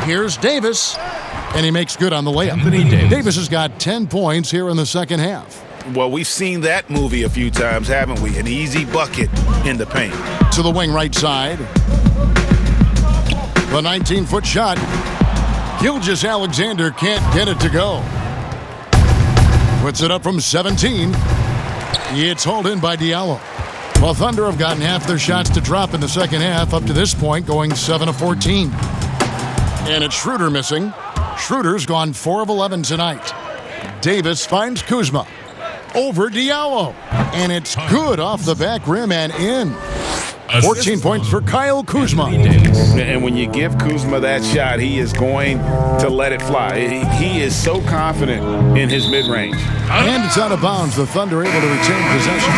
Here's Davis. And he makes good on the layup. Davis has got 10 points here in the second half. Well, we've seen that movie a few times, haven't we? An easy bucket in the paint. To the wing right side. The 19-foot shot. Gilgeous-Alexander can't get it to go. Puts it up from 17. It's hauled in by Diallo. Well, Thunder have gotten half their shots to drop in the second half up to this point, going 7 of 14. And it's Schroeder missing. Schroeder's gone 4 of 11 tonight. Davis finds Kuzma. Over Diallo. And it's good off the back rim and in. 14 points for Kyle Kuzma. And when you give Kuzma that shot, he is going to let it fly. He is so confident in his mid-range. And it's out of bounds. The Thunder able to retain possession.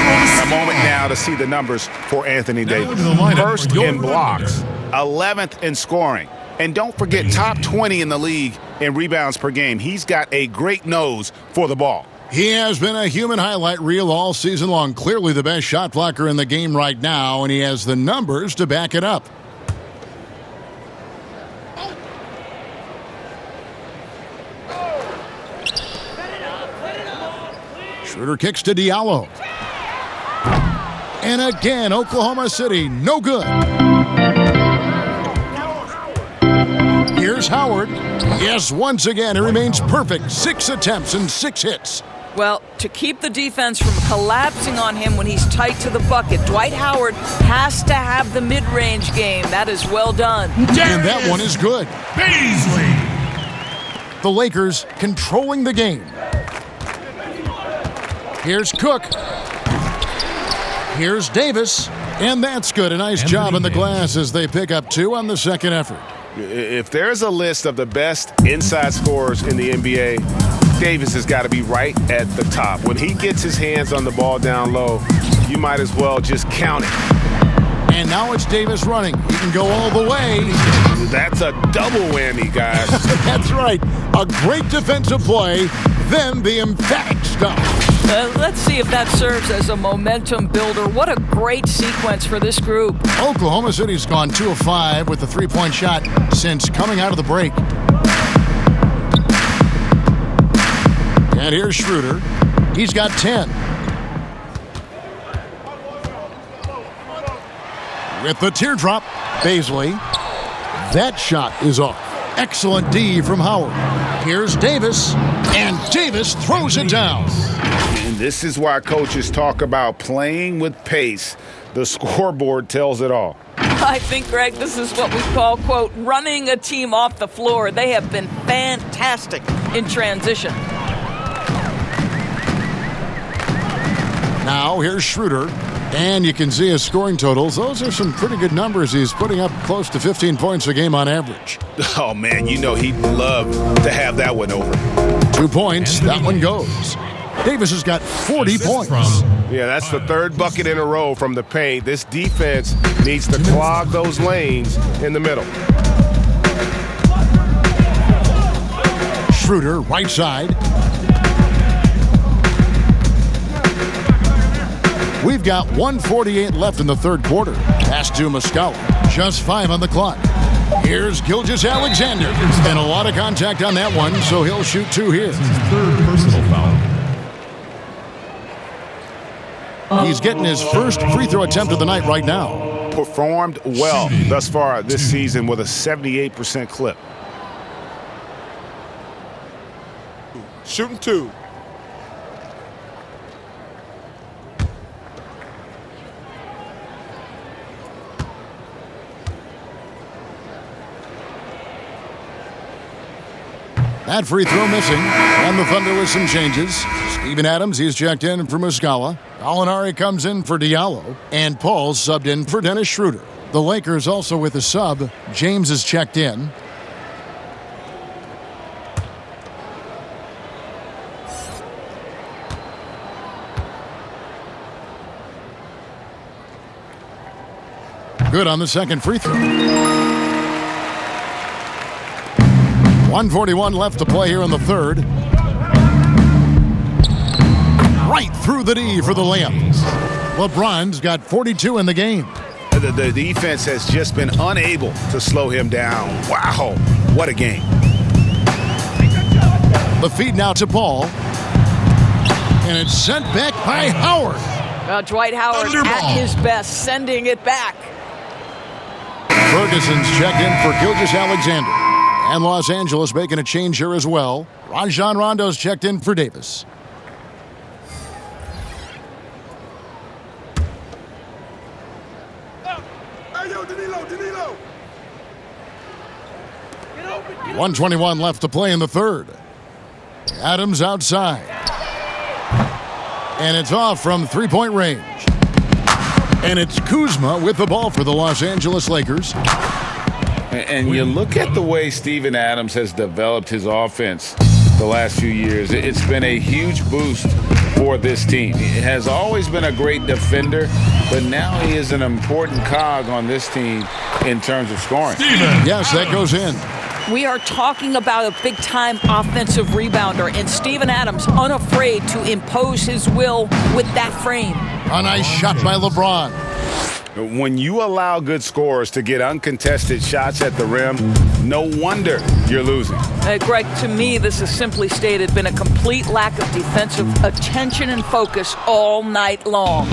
A moment now to see the numbers for Anthony Davis. First in blocks, 11th in scoring. And don't forget, top 20 in the league in rebounds per game. He's got a great nose for the ball. He has been a human highlight reel all season long. Clearly the best shot blocker in the game right now, and he has the numbers to back it up. Schroeder kicks to Diallo. And again, Oklahoma City, no good. Here's Howard. Yes, once again, he remains perfect. 6 attempts and 6 hits. Well, to keep the defense from collapsing on him when he's tight to the bucket, Dwight Howard has to have the mid-range game. That is well done. And that one is good. Beasley. The Lakers controlling the game. Here's Cook. Here's Davis. And that's good. A nice job in the glass as they pick up 2 on the second effort. If there's a list of the best inside scorers in the NBA, Davis has got to be right at the top. When he gets his hands on the ball down low, you might as well just count it. And now it's Davis running. He can go all the way. That's a double whammy, guys. That's right. A great defensive play, then the emphatic stop. Let's see if that serves as a momentum builder. What a great sequence for this group. Oklahoma City's gone 2 of 5 with the three-point shot since coming out of the break. And here's Schroeder. He's got 10. With the teardrop, Beasley. That shot is off. Excellent D from Howard. Here's Davis, and Davis throws it down. And this is why coaches talk about playing with pace. The scoreboard tells it all. I think, Greg, this is what we call, quote, running a team off the floor. They have been fantastic in transition. Now here's Schroeder, and you can see his scoring totals. Those are some pretty good numbers. He's putting up close to 15 points a game on average. Oh, man, you know he'd love to have that one over. 2 points, that one goes. Davis has got 40 points. Yeah, that's the third bucket in a row from the paint. This defense needs to clog those lanes in the middle. Schroeder, right side. We've got 1:48 left in the third quarter. Pass to Muscala. Just 5 on the clock. Here's Gilgeous-Alexander. And a lot of contact on that one, so he'll shoot 2 here. Third personal foul. He's getting his first free throw attempt of the night right now. Performed well thus far this season with a 78% clip. Shooting 2. That free throw missing, and the Thunder with some changes. Steven Adams, he's checked in for Muscala. Alinari comes in for Diallo, and Paul subbed in for Dennis Schroeder. The Lakers also with a sub. James is checked in. Good on the second free throw. 1:41 left to play here in the third. Right through the D for the layup. LeBron's got 42 in the game. The defense has just been unable to slow him down. Wow, what a game. The feed now to Paul. And it's sent back by Howard. Well, Dwight Howard at his best, sending it back. Ferguson's checked in for Gilgeous-Alexander. And Los Angeles making a change here as well. Rajon Rondo's checked in for Davis. 1:21 left to play in the third. Adams outside. And it's off from three-point range. And it's Kuzma with the ball for the Los Angeles Lakers. And you look at the way Steven Adams has developed his offense the last few years. It's been a huge boost for this team. He has always been a great defender, but now he is an important cog on this team in terms of scoring. Yes, that goes in. We are talking about a big-time offensive rebounder, and Steven Adams unafraid to impose his will with that frame. A nice shot by LeBron. When you allow good scorers to get uncontested shots at the rim, no wonder you're losing. Greg, to me, this is simply stated been a complete lack of defensive attention and focus all night long.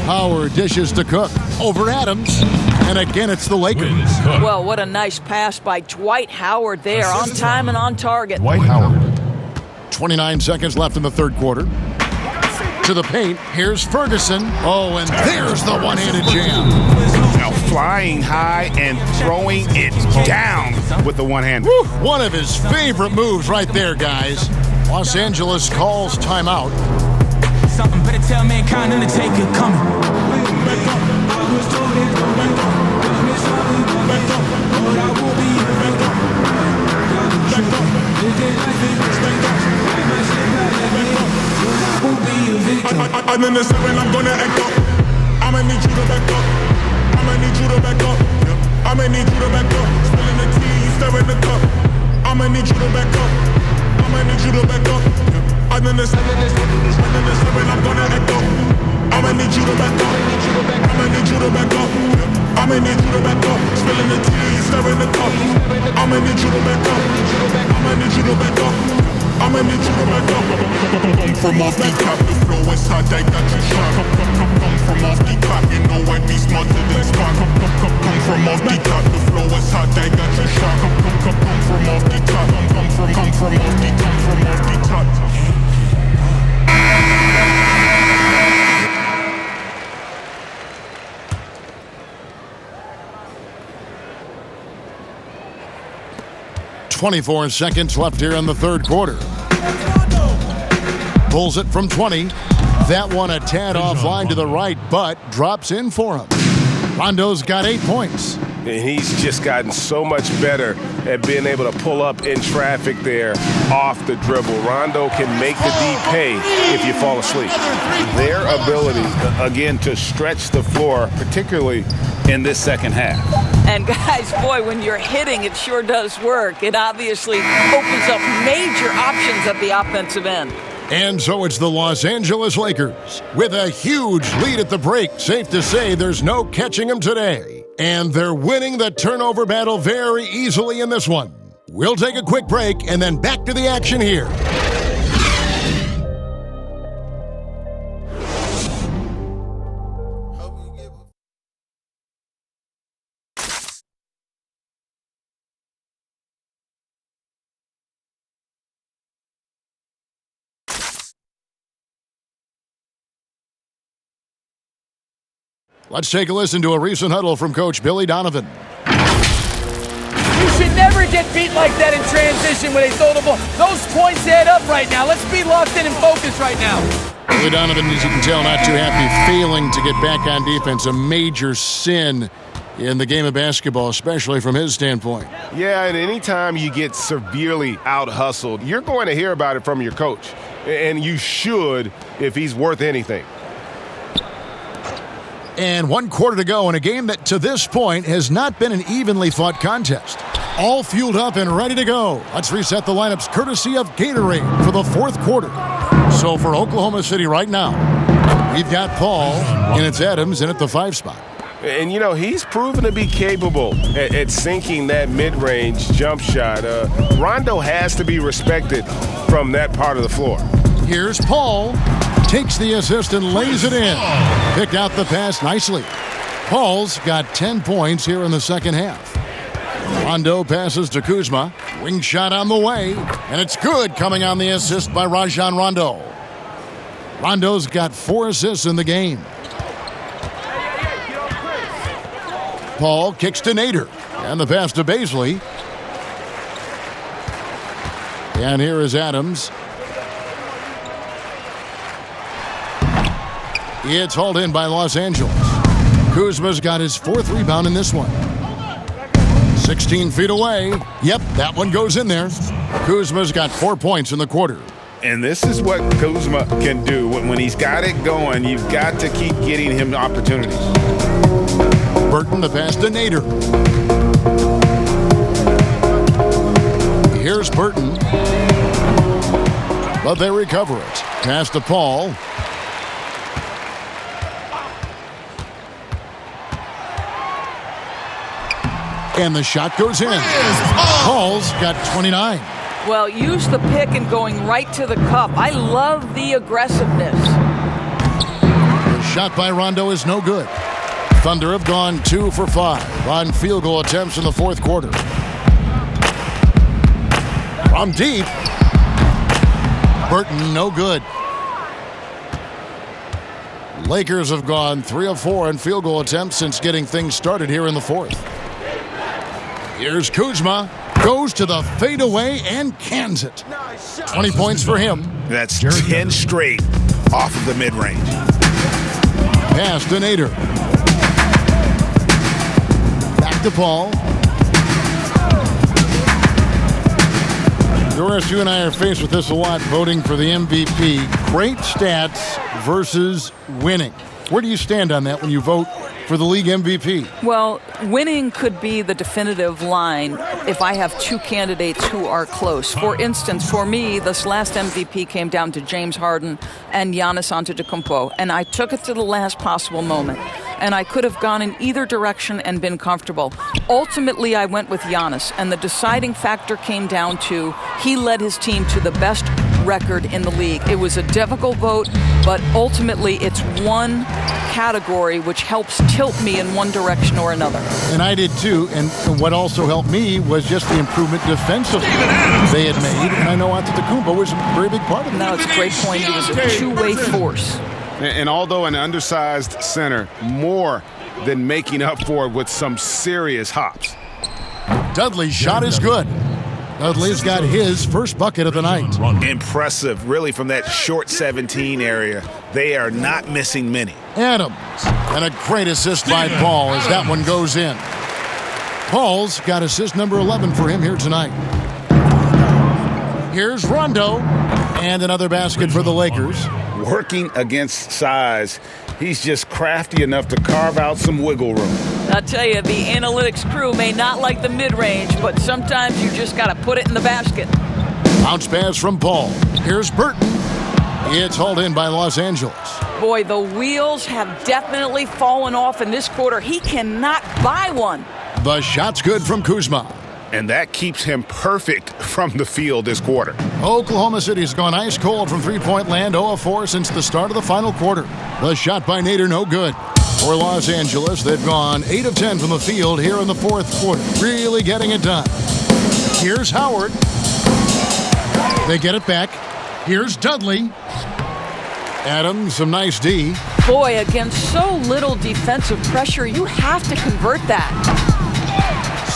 Howard dishes to Cook over Adams, and again it's the Lakers. Well, what a nice pass by Dwight Howard there, on time and on target. Dwight Howard. 29 seconds left in the third quarter. To the paint, here's Ferguson. Oh, and there's the one-handed jam. Now flying high and throwing it down with the one hand. One of his favorite moves right there, guys. Los Angeles calls timeout. Something better tell mankind and to take it coming. I'm in the 7, I'm gonna act up. I'ma need you to back up. I'ma need you to back up. I'ma need you to back up. Spilling the tea, stirring the cup. I'ma need you to back up. I'ma need you to back up. I'm in the 7, I'm gonna act up. I'ma need you to back up. I'ma need you to back up. I'ma need you to back up. Spilling the tea, stirring the cup. I'ma need you to back up. I'ma need you to back up. I'ma need you to back up. From off the top, the flow is hot, I got you shot. Come from off the top, you know I be smarter than Spock. Come from off the top, the flow is hot, I got you shot. Come from off the top, come from off the top. .24 seconds left here in the third quarter. Pulls it from 20. That one a tad offline to the right, but drops in for him. Rondo's got 8 points. And he's just gotten so much better at being able to pull up in traffic there off the dribble. Rondo can make the D pay if you fall asleep. Their ability, again, to stretch the floor, particularly in this second half. And guys, boy, when you're hitting, it sure does work. It obviously opens up major options at the offensive end. And so it's the Los Angeles Lakers with a huge lead at the break. Safe to say there's no catching them today. And they're winning the turnover battle very easily in this one. We'll take a quick break and then back to the action here. Let's take a listen to a recent huddle from Coach Billy Donovan. You should never get beat like that in transition when they throw the ball. Those points add up right now. Let's be locked in and focused right now. Billy Donovan, as you can tell, not too happy, failing to get back on defense. A major sin in the game of basketball, especially from his standpoint. Yeah, and anytime you get severely out-hustled, you're going to hear about it from your coach. And you should if he's worth anything. And 1 quarter to go in a game that to this point has not been an evenly fought contest. All fueled up and ready to go. Let's reset the lineups courtesy of Gatorade for the fourth quarter. So for Oklahoma City right now, we've got Paul, and it's Adams in at the 5 spot. And, you know, he's proven to be capable at sinking that mid-range jump shot. Rondo has to be respected from that part of the floor. Here's Paul. Takes the assist and lays it in. Picked out the pass nicely. Paul's got 10 points here in the second half. Rondo passes to Kuzma. Wing shot on the way. And it's good, coming on the assist by Rajon Rondo. Rondo's got 4 assists in the game. Paul kicks to Nader. And the pass to Baisley. And here is Adams. It's hauled in by Los Angeles. Kuzma's got his 4th rebound in this one. 16 feet away. Yep, that one goes in there. Kuzma's got 4 points in the quarter. And this is what Kuzma can do. When he's got it going, you've got to keep getting him opportunities. Burton, the pass to Nader. Here's Burton. But they recover it. Pass to Paul. And the shot goes in. Paul's got 29. Well, use the pick and going right to the cup. I love the aggressiveness. The shot by Rondo is no good. Thunder have gone 2 for 5 on field goal attempts in the 4th quarter. From deep. Burton, no good. Lakers have gone 3 of 4 on field goal attempts since getting things started here in the 4th. Here's Kuzma. Goes to the fadeaway and cans it. 20 points for him. That's 10 straight off of the mid-range. Pass to Nader. Back to Paul. Doris, you and I are faced with this a lot, voting for the MVP. Great stats versus winning. Where do you stand on that when you vote for the league MVP? Well, winning could be the definitive line if I have 2 candidates who are close. For instance, for me, this last MVP came down to James Harden and Giannis Antetokounmpo, and I took it to the last possible moment. And I could have gone in either direction and been comfortable. Ultimately, I went with Giannis, and the deciding factor came down to he led his team to the best record in the league. It was a difficult vote, but ultimately it's one category which helps tilt me in one direction or another. And I did too, and what also helped me was just the improvement defensively they had made, and I know Antetokounmpo was a very big part of it. No, it's a great point. He was a two-way force. And although an undersized center, more than making up for it with some serious hops. Dudley's shot is good. Dudley's got his first bucket of the night. Impressive, really, from that short 17 area. They are not missing many. Adams, and a great assist by Paul as that one goes in. Paul's got assist number 11 for him here tonight. Here's Rondo, and another basket for the Lakers. Working against size, he's just crafty enough to carve out some wiggle room. I'll tell you, the analytics crew may not like the mid-range, but sometimes you just got to put it in the basket. Bounce pass from Paul. Here's Burton. It's hauled in by Los Angeles. Boy, the wheels have definitely fallen off in this quarter. He cannot buy one. The shot's good from Kuzma. And that keeps him perfect from the field this quarter. Oklahoma City's gone ice cold from three-point land, 0 of 4 since the start of the final quarter. The shot by Nader, no good. For Los Angeles, they've gone 8 of 10 from the field here in the 4th quarter. Really getting it done. Here's Howard. They get it back. Here's Dudley. Adams, some nice D. Boy, against so little defensive pressure, you have to convert that.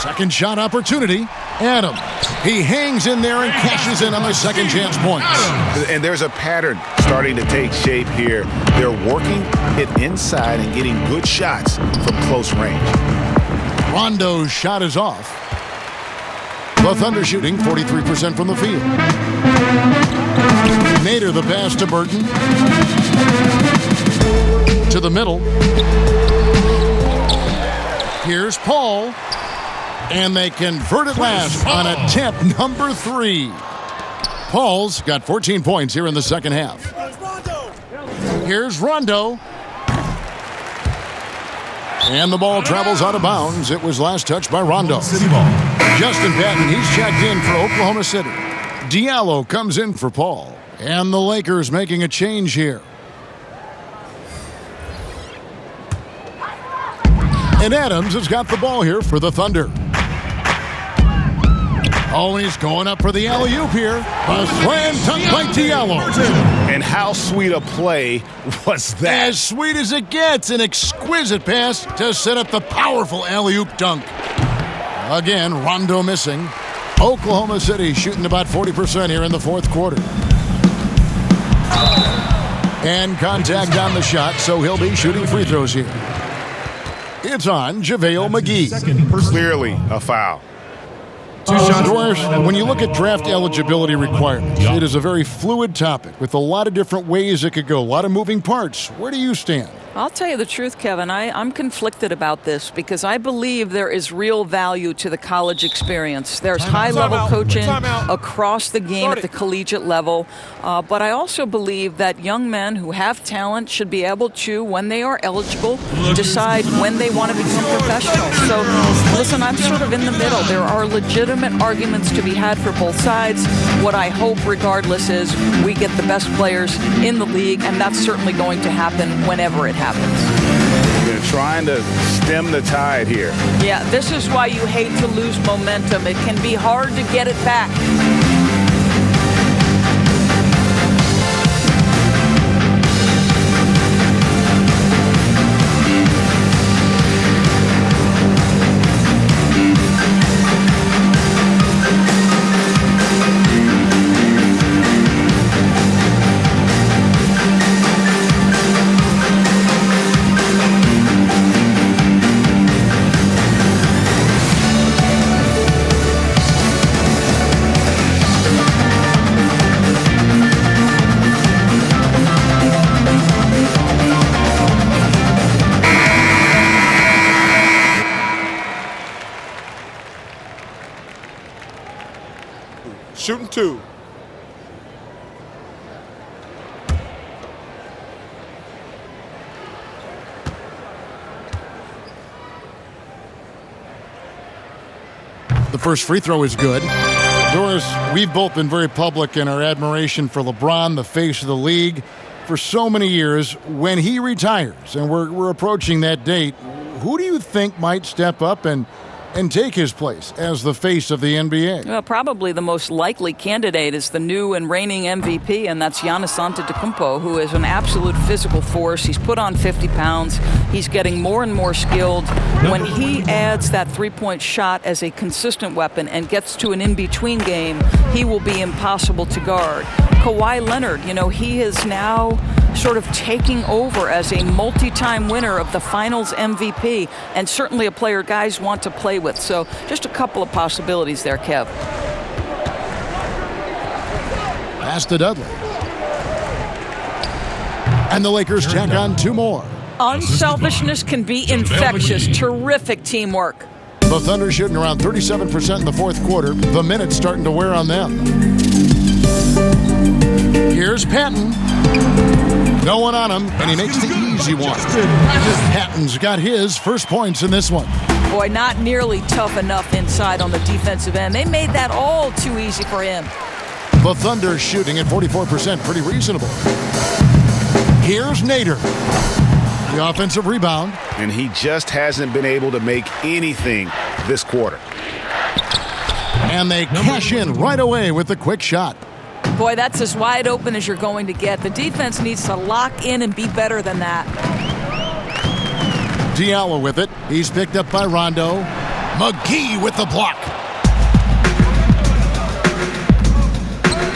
Second shot opportunity. Adams. He hangs in there and cashes in on their second chance points. And there's a pattern starting to take shape here. They're working it inside and getting good shots from close range. Rondo's shot is off. The Thunder shooting 43% from the field. Nader the pass to Burton. To the middle. Here's Paul. And they convert it last on attempt number 3. Paul's got 14 points here in the second half. Here's Rondo. And the ball travels out of bounds. It was last touched by Rondo. Justin Patton, he's checked in for Oklahoma City. Diallo comes in for Paul. And the Lakers making a change here. And Adams has got the ball here for the Thunder. Oh, he's going up for the alley-oop here. A slam dunk by Diallo. And how sweet a play was that? As sweet as it gets, an exquisite pass to set up the powerful alley-oop dunk. Again, Rondo missing. Oklahoma City shooting about 40% here in the fourth quarter. And contact on the shot, so he'll be shooting free throws here. It's on JaVale McGee. Clearly a foul. Two shots. When you look at draft eligibility requirements, it is a very fluid topic with a lot of different ways it could go, a lot of moving parts. Where do you stand? I'll tell you the truth, Kevin. I'm conflicted about this because I believe there is real value to the college experience. There's high-level coaching across the game at the collegiate level. But I also believe that young men who have talent should be able to, when they are eligible, decide when they want to become professionals. So, listen, I'm sort of in the middle. There are legitimate arguments to be had for both sides. What I hope, regardless, is we get the best players in the league, and that's certainly going to happen whenever it happens. They're trying to stem the tide here. Yeah, this is why you hate to lose momentum. It can be hard to get it back. Shooting two. The first free throw is good. Doris, we've both been very public in our admiration for LeBron, the face of the league, for so many years. When he retires, and we're approaching that date, who do you think might step up and take his place as the face of the NBA? Well, probably the most likely candidate is the new and reigning MVP, and that's Giannis Antetokounmpo, who is an absolute physical force. He's put on 50 pounds. He's getting more and more skilled. When he adds that three-point shot as a consistent weapon and gets to an in-between game, he will be impossible to guard. Kawhi Leonard, he is now sort of taking over as a multi-time winner of the Finals MVP, and certainly a player guys want to play with. So just a couple of possibilities there, Kev. Pass to Dudley. And the Lakers tack on two more. Unselfishness can be infectious. Terrific teamwork. The Thunder shooting around 37% in the fourth quarter. The minutes starting to wear on them. Here's Patton. No one on him, and he makes the easy one. Patton's got his first points in this one. Boy, not nearly tough enough inside on the defensive end. They made that all too easy for him. The Thunder shooting at 44%, pretty reasonable. Here's Nader. The offensive rebound. And he just hasn't been able to make anything this quarter. And they cash in right away with the quick shot. Boy, that's as wide open as you're going to get. The defense needs to lock in and be better than that. Diallo with it. He's picked up by Rondo. McGee with the block.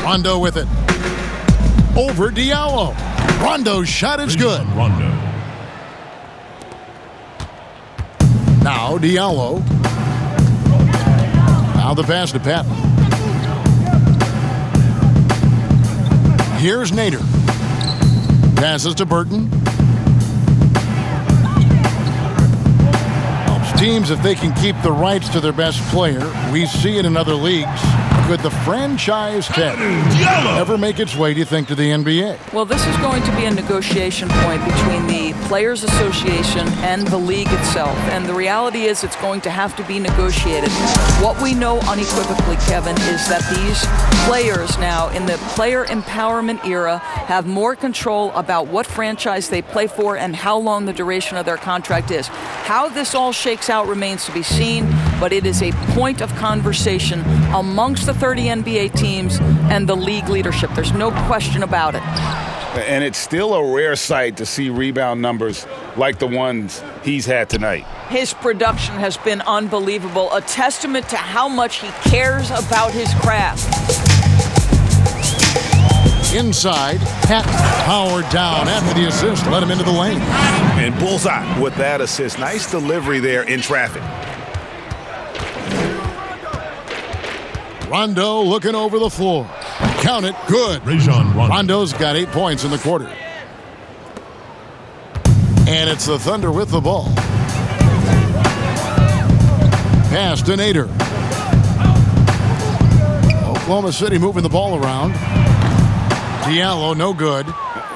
Rondo with it. Over Diallo. Rondo's shot is good. Now Diallo. Now the pass to Patton. Here's Nader. Passes to Burton. Helps teams if they can keep the rights to their best player. We see it in other leagues. Could the franchise tag ever make its way, do you think, to the NBA? Well, this is going to be a negotiation point between the Players Association and the league itself. And the reality is it's going to have to be negotiated. What we know unequivocally, Kevin, is that these players now in the player empowerment era have more control about what franchise they play for and how long the duration of their contract is. How this all shakes out remains to be seen, but it is a point of conversation amongst the 30 NBA teams and the league leadership. There's no question about it. And it's still a rare sight to see rebound numbers like the ones he's had tonight. His production has been unbelievable, a testament to how much he cares about his craft. Inside, Patton powered down after the assist, let him into the lane. And bullseye with that assist. Nice delivery there in traffic. Rondo looking over the floor. Count it, good. Rondo's got 8 points in the quarter. And it's the Thunder with the ball. Pass to Nader. Oklahoma City moving the ball around. Diallo, no good.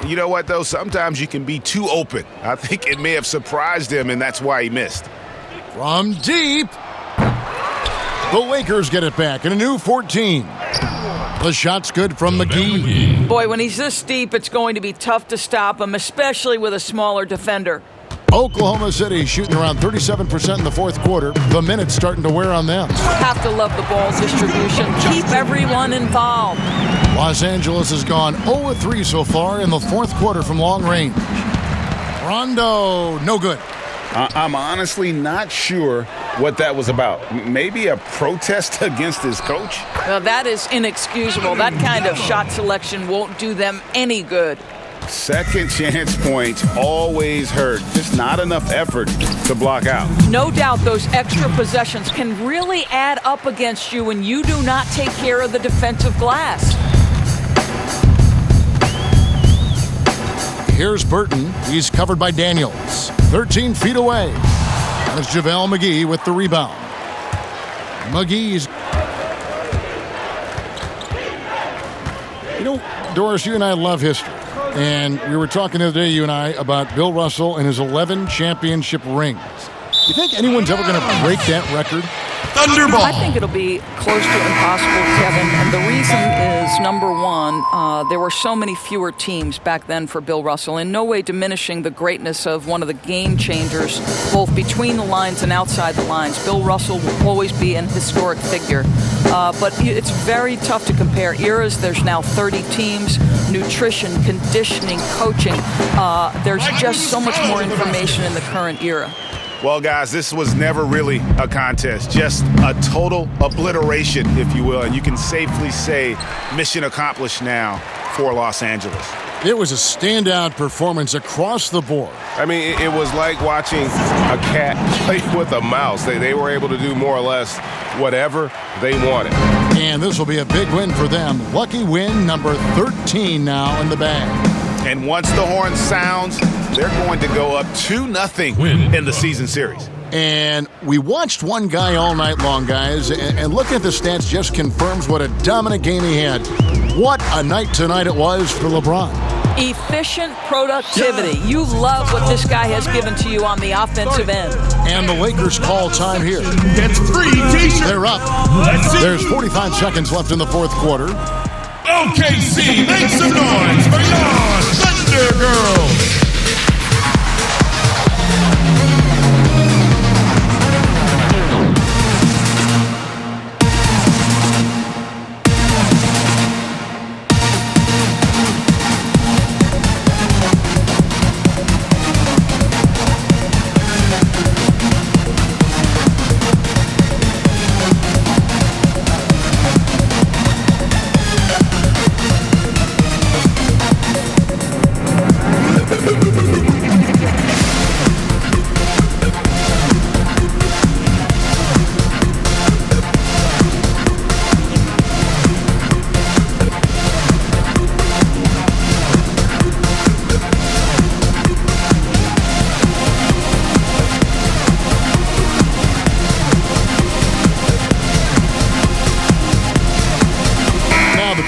You know what, though? Sometimes you can be too open. I think it may have surprised him, and that's why he missed. From deep. The Lakers get it back in a new 14. The shot's good from McGee. Boy, when he's this deep, it's going to be tough to stop him, especially with a smaller defender. Oklahoma City shooting around 37% in the fourth quarter. The minutes starting to wear on them. Have to love the ball distribution. Keep everyone involved. Los Angeles has gone 0-3 so far in the fourth quarter from long range. Rondo, no good. I'm honestly not sure what that was about. Maybe a protest against his coach? Well, that is inexcusable. That kind of shot selection won't do them any good. Second chance points always hurt. Just not enough effort to block out. No doubt those extra possessions can really add up against you when you do not take care of the defensive glass. Here's Burton. He's covered by Daniels. 13 feet away. That's JaVale McGee with the rebound. McGee's. You know, Doris, you and I love history. And we were talking the other day, you and I, about Bill Russell and his 11 championship rings. You think anyone's ever going to break that record? Thunderball. I think it'll be close to impossible, Kevin. And the reason is, number one, there were so many fewer teams back then for Bill Russell, in no way diminishing the greatness of one of the game changers, both between the lines and outside the lines. Bill Russell will always be an historic figure. But it's very tough to compare eras. There's now 30 teams, nutrition, conditioning, coaching. There's just so much more information in the current era. Well, guys, this was never really a contest, just a total obliteration, if you will. And you can safely say mission accomplished now for Los Angeles. It was a standout performance across the board. I mean, it was like watching a cat play with a mouse. They were able to do more or less whatever they wanted. And this will be a big win for them. Lucky win number 13 now in the bag. And once the horn sounds, they're going to go up 2-0 in the season series. And we watched one guy all night long, guys, and looking at the stats just confirms what a dominant game he had. What a night tonight it was for LeBron. Efficient productivity. You love what this guy has given to you on the offensive end. And the Lakers call time here. Gets free t-shirt. They're up. There's 45 seconds left in the fourth quarter. OKC, make some noise for your Thunder Girls.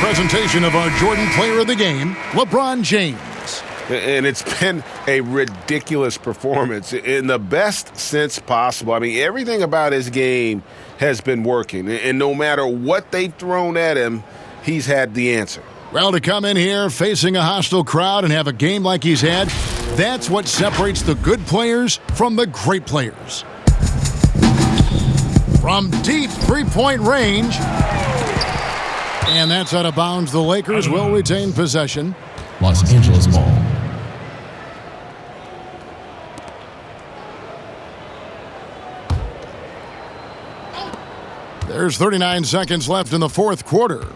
Presentation of our Jordan Player of the Game, LeBron James. And it's been a ridiculous performance in the best sense possible. I mean, everything about his game has been working. And no matter what they've thrown at him, he's had the answer. Well, to come in here facing a hostile crowd and have a game like he's had, that's what separates the good players from the great players. From deep three-point range, And that's out of bounds. The Lakers will retain possession. Los Angeles ball. There's 39 seconds left in the fourth quarter.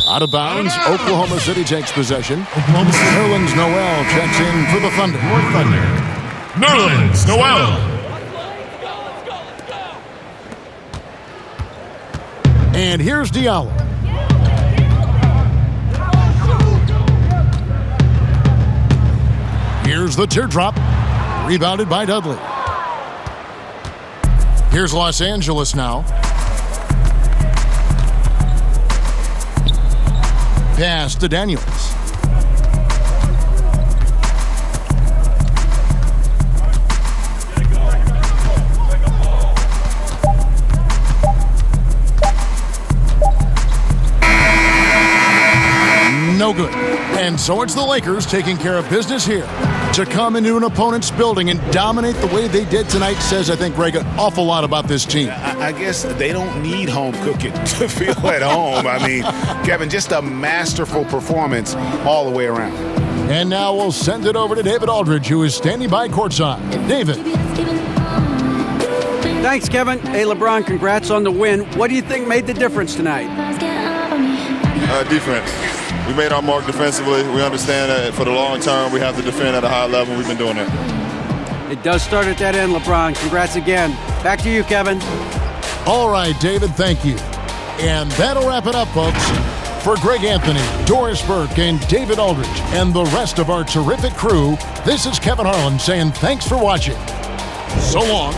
Out of bounds, Oklahoma City takes possession. Nerlens Noel checks in for the Thunder. Nerlens Noel. And here's Diallo. Here's the teardrop. Rebounded by Dudley. Here's Los Angeles now. Pass to Daniels. No good. And so it's the Lakers taking care of business here. To come into an opponent's building and dominate the way they did tonight says, I think, Greg, an awful lot about this team. I guess they don't need home cooking to feel at home. I mean, Kevin, just a masterful performance all the way around. And now we'll send it over to David Aldridge, who is standing by courtside. David. Thanks, Kevin. Hey, LeBron, congrats on the win. What do you think made the difference tonight? Defense. We made our mark defensively. We understand that for the long term, we have to defend at a high level. We've been doing that. It does start at that end, LeBron. Congrats again. Back to you, Kevin. All right, David, thank you. And that'll wrap it up, folks. For Greg Anthony, Doris Burke, and David Aldridge, and the rest of our terrific crew, this is Kevin Harlan saying thanks for watching. So long.